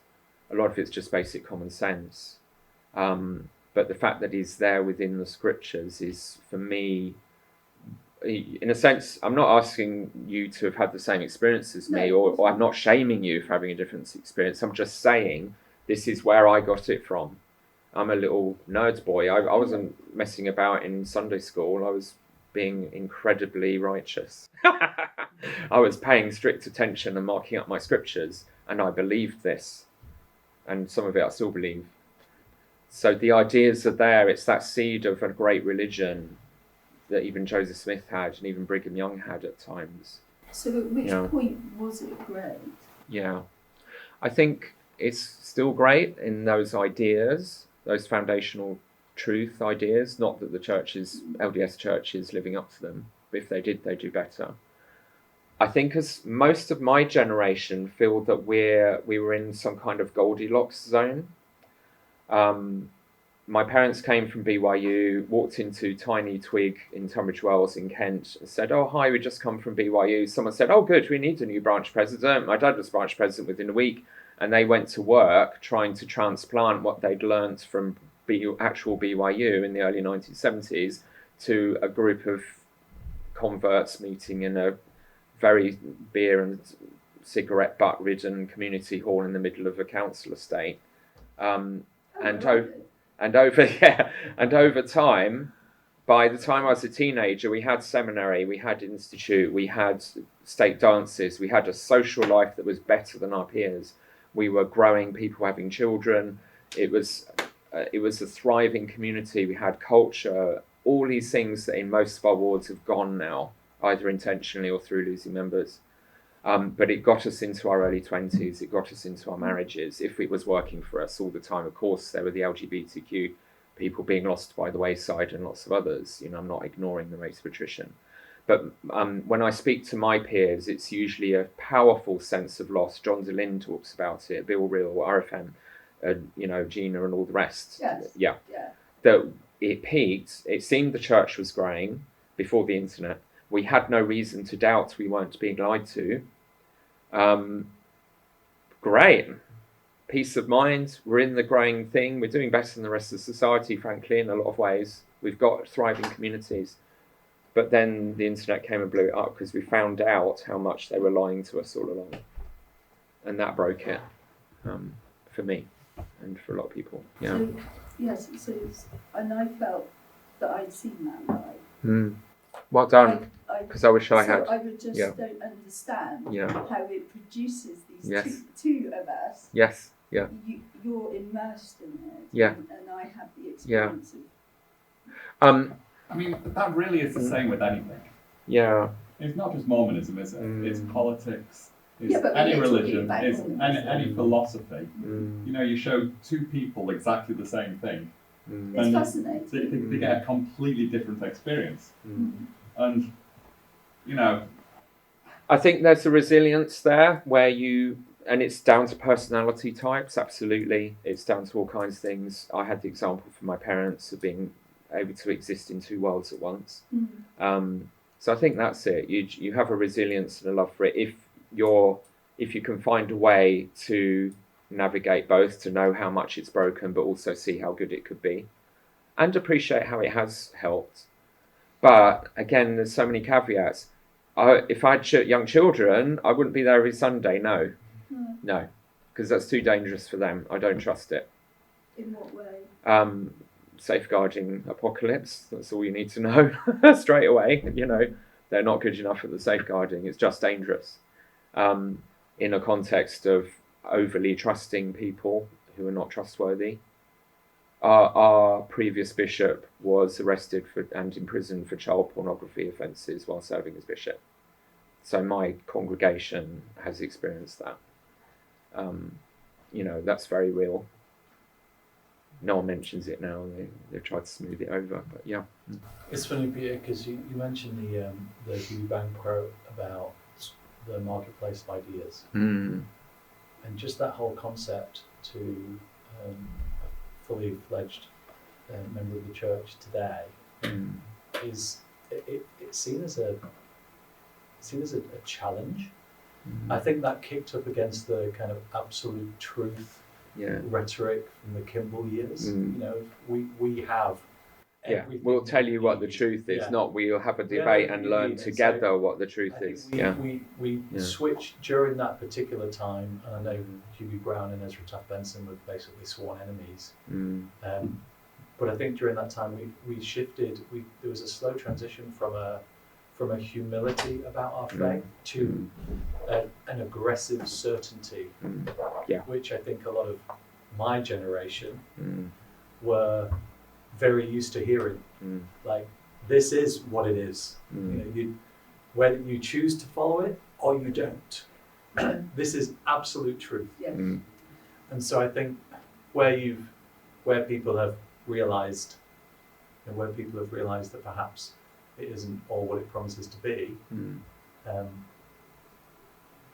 A lot of it's just basic common sense. But the fact that he's there within the scriptures is, for me, in a sense, I'm not asking you to have had the same experience as me, or I'm not shaming you for having a different experience. I'm just saying this is where I got it from. I'm a little nerd boy. I wasn't messing about in Sunday school. I was being incredibly righteous. I was paying strict attention and marking up my scriptures, and I believed this. And some of it I still believe. So the ideas are there. It's that seed of a great religion that even Joseph Smith had and even Brigham Young had at times. So at which point was it great? Yeah. I think it's still great in those ideas, those foundational truth ideas. Not that the churches, LDS Church, is living up to them. But if they did, they'd do better. I think as most of my generation feel that we were in some kind of Goldilocks zone. My parents came from BYU, walked into Tiny Twig in Tunbridge Wells in Kent, and said, oh, hi, we just come from BYU. Someone said, oh, good, we need a new branch president. My dad was branch president within a week, and they went to work trying to transplant what they'd learnt from actual BYU in the early 1970s to a group of converts meeting in a very beer and cigarette butt-ridden community hall in the middle of a council estate. And over time, by the time I was a teenager, we had seminary, we had institute, we had state dances, we had a social life that was better than our peers. We were growing, people having children. It was a thriving community. We had culture, all these things that in most of our wards have gone now, either intentionally or through losing members. But it got us into our early 20s, it got us into our marriages, if it was working for us all the time. Of course, there were the LGBTQ people being lost by the wayside and lots of others. You know, I'm not ignoring the rates of attrition. But when I speak to my peers, it's usually a powerful sense of loss. John DeLynn talks about it, Bill Reel, RFM, you know, Gina and all the rest. Yes. Yeah. That it peaked, it seemed the church was growing before the internet. We had no reason to doubt we weren't being lied to. Great. Peace of mind. We're in the growing thing. We're doing better than the rest of society, frankly, in a lot of ways. We've got thriving communities. But then the internet came and blew it up because we found out how much they were lying to us all along. And that broke it for me and for a lot of people. Yeah. So, yes, and I felt that I'd seen that light. Well done. Because I wish I had. I would just don't understand how it produces these two of us. Yes. Yeah. You're immersed in it. Yeah. And I have the experience of. I mean, that really is the same with anything. Yeah. It's not just Mormonism, it's politics, it's but any religion, it's any philosophy. You know, you show two people exactly the same thing. It's fascinating. They get a completely different experience. And, you know, I think there's a resilience there where and it's down to personality types, absolutely. It's down to all kinds of things. I had the example from my parents of being able to exist in two worlds at once. So I think that's it. You have a resilience and a love for it. If you can find a way to navigate both, to know how much it's broken, but also see how good it could be, and appreciate how it has helped. But again, there's so many caveats. If I had young children, I wouldn't be there every Sunday. No, because that's too dangerous for them. I don't trust it. In what way? Safeguarding apocalypse. That's all you need to know straight away. They're not good enough at the safeguarding. It's just dangerous. In a context of overly trusting people who are not trustworthy. Our previous bishop was arrested and imprisoned for child pornography offences while serving as bishop. So my congregation has experienced that. That's very real. No one mentions it now. They've tried to smooth it over, but yeah. It's funny, Peter, because you mentioned the Hugh quote about the marketplace of ideas, and just that whole concept to a fully fledged member of the church today is it's seen as a challenge. I think that kicked up against the kind of absolute truth rhetoric from the Kimball years. We have. We'll tell you what the truth is, not we'll have a debate and learn together what the truth is. We switched during that particular time, and I know Hugh Brown and Ezra Taft Benson were basically sworn enemies. But I think during that time we shifted. There was a slow transition from a humility about our faith to an aggressive certainty, which I think a lot of my generation were very used to hearing. Like, this is what it is. Whether you choose to follow it or you don't. This is absolute truth. Yes. And so I think where people have realised that perhaps it isn't all what it promises to be,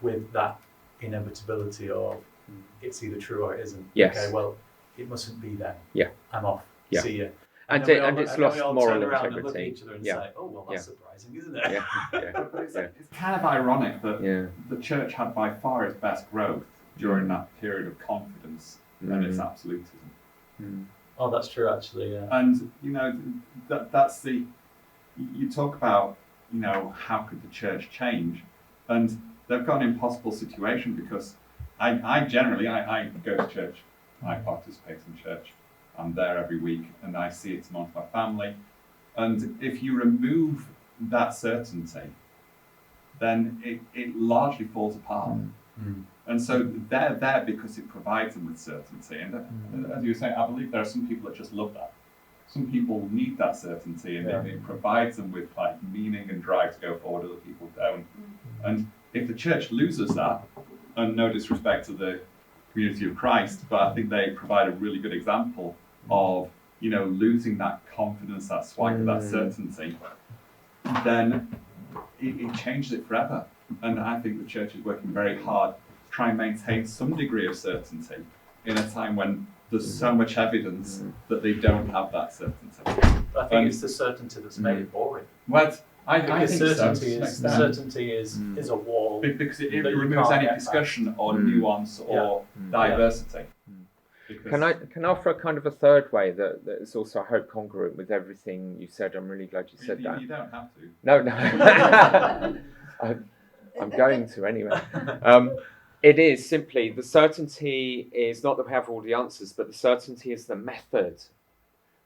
with that inevitability of it's either true or it isn't. Yes. Okay, well, it mustn't be then. Yeah. I'm off. Yeah. See ya. And it's lost moral integrity. And look at each other and say, oh, well, that's surprising, isn't it? It's kind of ironic that the church had by far its best growth during that period of confidence and its absolutism. Oh, that's true, actually, yeah. And, that's the... You talk about, how could the church change? And they've got an impossible situation because I generally go to church. I participate in church. I'm there every week and I see it amongst my family. And if you remove that certainty, then it largely falls apart. And so they're there because it provides them with certainty. And as you were saying, I believe there are some people that just love that. Some people need that certainty, and it provides them with meaning and drive to go forward. Other people don't. And if the church loses that, and no disrespect to the community of Christ, but I think they provide a really good example of losing that confidence, that swagger, that certainty, then it changes it forever. And I think the church is working very hard to try and maintain some degree of certainty in a time when there's so much evidence that they don't have that certainty. I think it's the certainty that's made it boring. Well, I think certainty is a wall. Because it removes any discussion or nuance or diversity. Can I offer a kind of a third way that is also, I hope, congruent with everything you said? I'm really glad you said that. You don't have to. No. I'm going to anyway. It is simply, the certainty is not that we have all the answers, but the certainty is the method.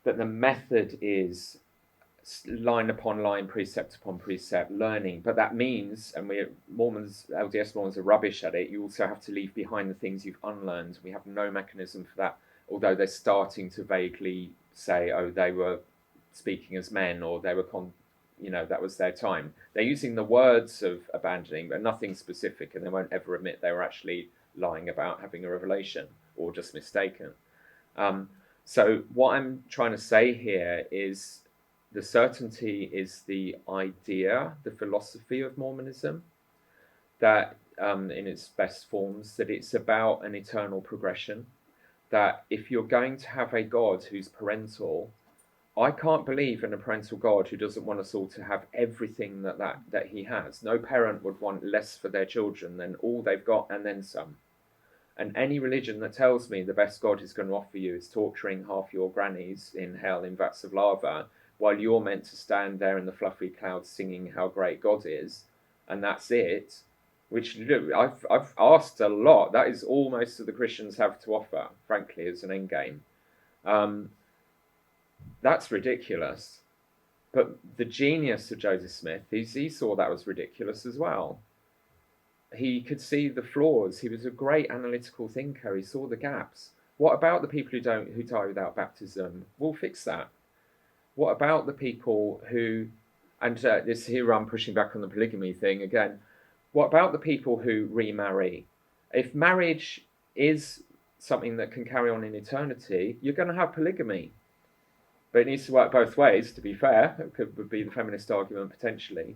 That the method is line upon line, precept upon precept, learning. But that means, and LDS Mormons are rubbish at it, you also have to leave behind the things you've unlearned. We have no mechanism for that, although they're starting to vaguely say, oh, they were speaking as men, or they were that was their time. They're using the words of abandoning, but nothing specific, and they won't ever admit they were actually lying about having a revelation or just mistaken. So what I'm trying to say here is the certainty is the idea, the philosophy of Mormonism, that in its best forms, that it's about an eternal progression, that if you're going to have a God who's parental, I can't believe in a parental God who doesn't want us all to have everything that he has. No parent would want less for their children than all they've got and then some. And any religion that tells me the best God is going to offer you is torturing half your grannies in hell in vats of lava, while you're meant to stand there in the fluffy clouds singing how great God is, and that's it, which I've asked a lot. That is all most of the Christians have to offer, frankly, as an endgame. That's ridiculous. But the genius of Joseph Smith, he saw that was ridiculous as well. He could see the flaws. He was a great analytical thinker. He saw the gaps. What about the people who die without baptism? We'll fix that. What about the people who, and this here I'm pushing back on the polygamy thing again. What about the people who remarry? If marriage is something that can carry on in eternity, you're going to have polygamy. But it needs to work both ways, to be fair. It would be the feminist argument potentially.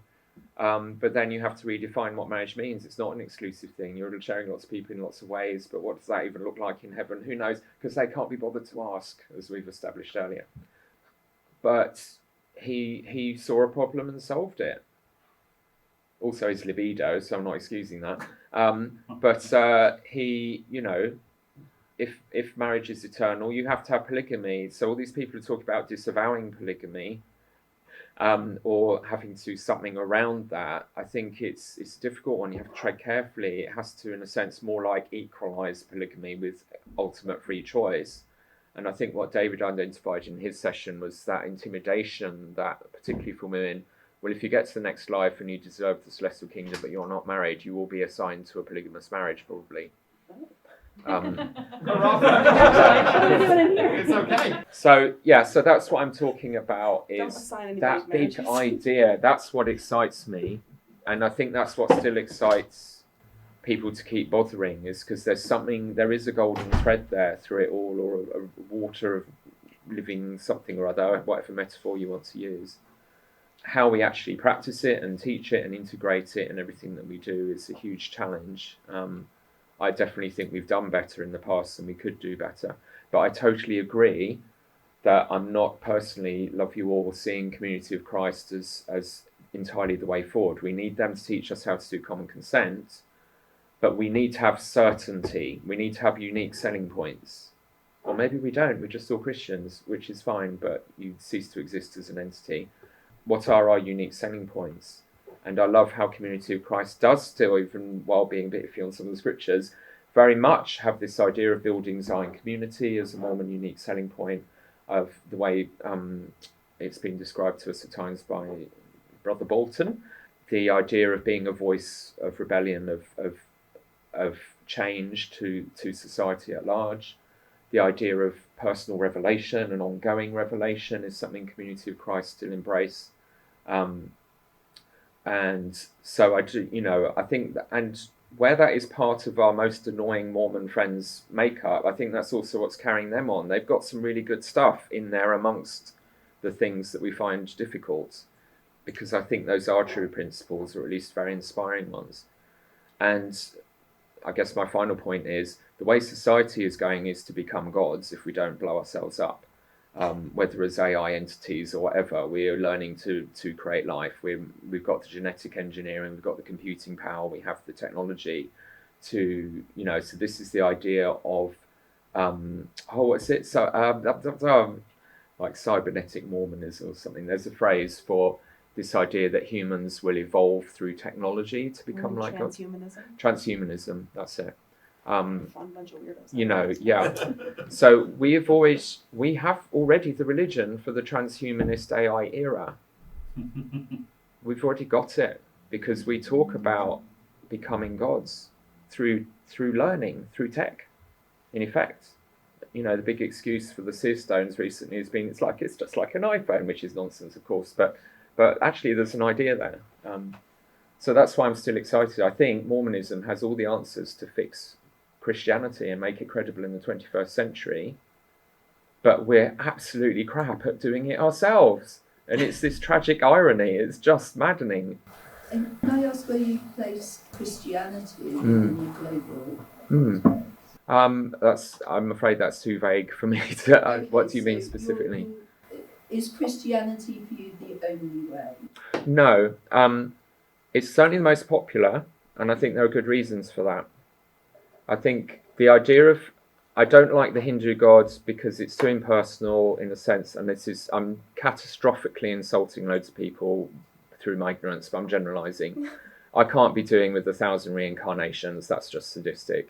But then you have to redefine what marriage means. It's not an exclusive thing. You're sharing lots of people in lots of ways, but what does that even look like in heaven? Who knows? Because they can't be bothered to ask, as we've established earlier. But he saw a problem and solved it. Also his libido, so I'm not excusing that. But he, you know, if marriage is eternal, you have to have polygamy. So all these people who talk about disavowing polygamy, or having to do something around that, I think it's a difficult one. You have to tread carefully. It has to, in a sense, more like equalise polygamy with ultimate free choice. And I think what David identified in his session was that intimidation that, particularly for women, well, if you get to the next life and you deserve the celestial kingdom but you're not married, you will be assigned to a polygamous marriage, probably. It's okay. So that's what I'm talking about, is that big idea. That's what excites me, and I think that's what still excites people to keep bothering, is because there is a golden thread there through it all, or a water of living something or other, whatever metaphor you want to use. How we actually practice it and teach it and integrate it and everything that we do is a huge challenge. I definitely think we've done better in the past and we could do better. But I totally agree that I'm not personally, love you all, seeing Community of Christ as entirely the way forward. We need them to teach us how to do common consent, but we need to have certainty. We need to have unique selling points. Or maybe we don't, we're just all Christians, which is fine, but you cease to exist as an entity. What are our unique selling points? And I love how Community of Christ does still, even while being a bit iffy on some of the scriptures, very much have this idea of building Zion community as a Mormon unique selling point, of the way it's been described to us at times by Brother Bolton. The idea of being a voice of rebellion, of change to society at large. The idea of personal revelation and ongoing revelation is something Community of Christ still embrace. And so I do, I think that, and where that is part of our most annoying Mormon friends' makeup, I think that's also what's carrying them on. They've got some really good stuff in there amongst the things that we find difficult, because I think those are true principles, or at least very inspiring ones. And I guess my final point is, the way society is going is to become gods if we don't blow ourselves up. Whether as AI entities or whatever, we are learning to create life. We've got the genetic engineering, we've got the computing power, we have the technology to, so this is the idea of, like cybernetic Mormonism or something. There's a phrase for this idea that humans will evolve through technology to become like God. Transhumanism, that's it. Fun bunch of weirdos. Yeah. So we have already the religion for the transhumanist AI era. We've already got it, because we talk about becoming gods through learning, through tech, in effect. The big excuse for the seer stones recently has been it's just like an iPhone, which is nonsense, of course, but actually there's an idea there. So that's why I'm still excited. I think Mormonism has all the answers to fix Christianity and make it credible in the 21st century, but we're absolutely crap at doing it ourselves, and it's this tragic irony. It's just maddening. And can I ask where you place Christianity in the global? I'm afraid that's too vague for me to. What do you mean specifically? Is Christianity for you the only way? No, it's certainly the most popular, and I think there are good reasons for that. I think the idea of, I don't like the Hindu gods because it's too impersonal in a sense, and I'm catastrophically insulting loads of people through my ignorance, but I'm generalising. I can't be doing with 1,000 reincarnations, that's just sadistic.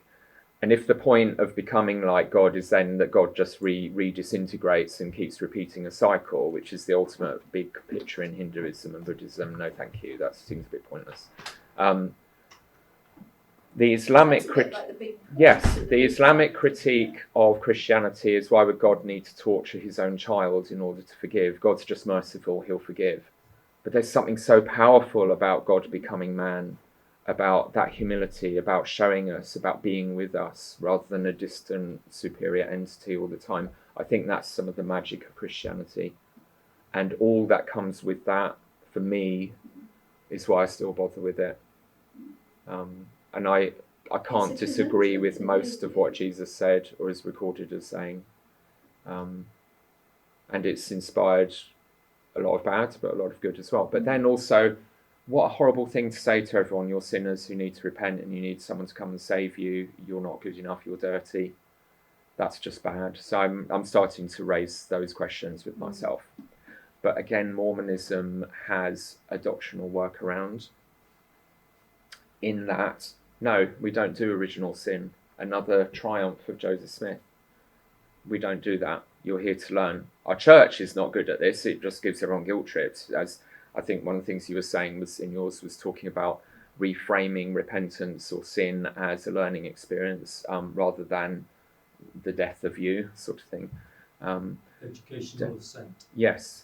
And if the point of becoming like God is then that God just re-disintegrates and keeps repeating a cycle, which is the ultimate big picture in Hinduism and Buddhism, no thank you, that seems a bit pointless. The Islamic the Islamic critique of Christianity is, why would God need to torture his own child in order to forgive? God's just merciful, he'll forgive. But there's something so powerful about God becoming man, about that humility, about showing us, about being with us, rather than a distant superior entity all the time. I think that's some of the magic of Christianity. And all that comes with that, for me, is why I still bother with it. And I can't disagree with most of what Jesus said or is recorded as saying. And it's inspired a lot of bad, but a lot of good as well. But then also, what a horrible thing to say to everyone, you're sinners who need to repent and you need someone to come and save you. You're not good enough, you're dirty. That's just bad. So I'm starting to raise those questions with myself. But again, Mormonism has a doctrinal workaround in that, no, we don't do original sin. Another triumph of Joseph Smith. We don't do that. You're here to learn. Our church is not good at this. It just gives everyone guilt trips. As I think one of the things you were saying was in yours was talking about reframing repentance or sin as a learning experience rather than the death of you sort of thing. Educational ascent. Yes.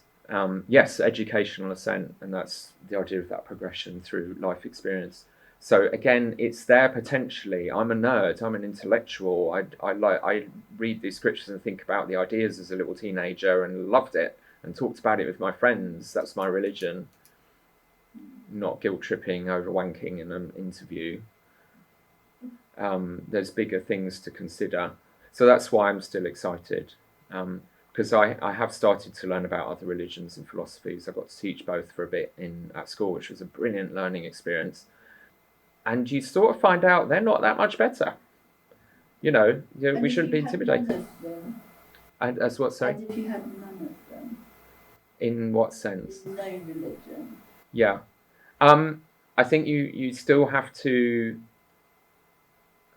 Yes, educational ascent. And that's the idea of that progression through life experience. So again, it's there potentially. I'm a nerd. I'm an intellectual. I read these scriptures and think about the ideas as a little teenager and loved it and talked about it with my friends. That's my religion. Not guilt tripping over wanking in an interview. There's bigger things to consider. So that's why I'm still excited. Because I have started to learn about other religions and philosophies. I got to teach both for a bit at school, which was a brilliant learning experience. And you sort of find out they're not that much better. We shouldn't be intimidated. And as what, sorry? And if you had none of them? In what sense? No religion. Yeah. I think you still have to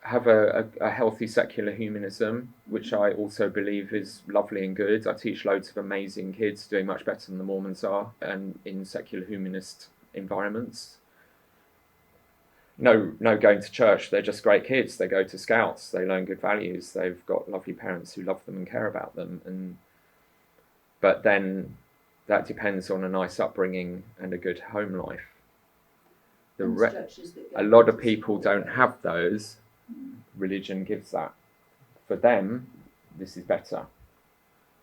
have a healthy secular humanism, which I also believe is lovely and good. I teach loads of amazing kids doing much better than the Mormons are and in secular humanist environments. No going to church. They're just great kids. They go to scouts. They learn good values. They've got lovely parents who love them and care about them. But then that depends on a nice upbringing and a good home life. A lot of people don't have those. Religion gives that. For them, this is better.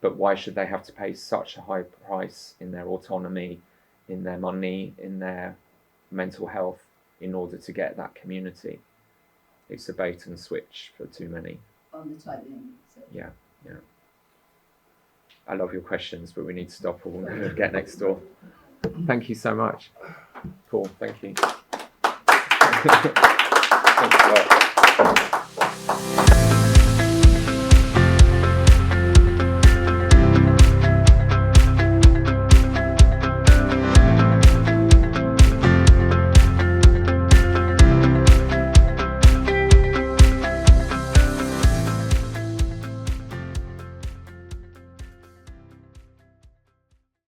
But why should they have to pay such a high price in their autonomy, in their money, in their mental health, in order to get that community? It's a bait and switch for too many. On the tight end. Yeah. I love your questions, but we need to stop or we're going to get next door. Thank you so much. Paul, thank you. Thanks a lot.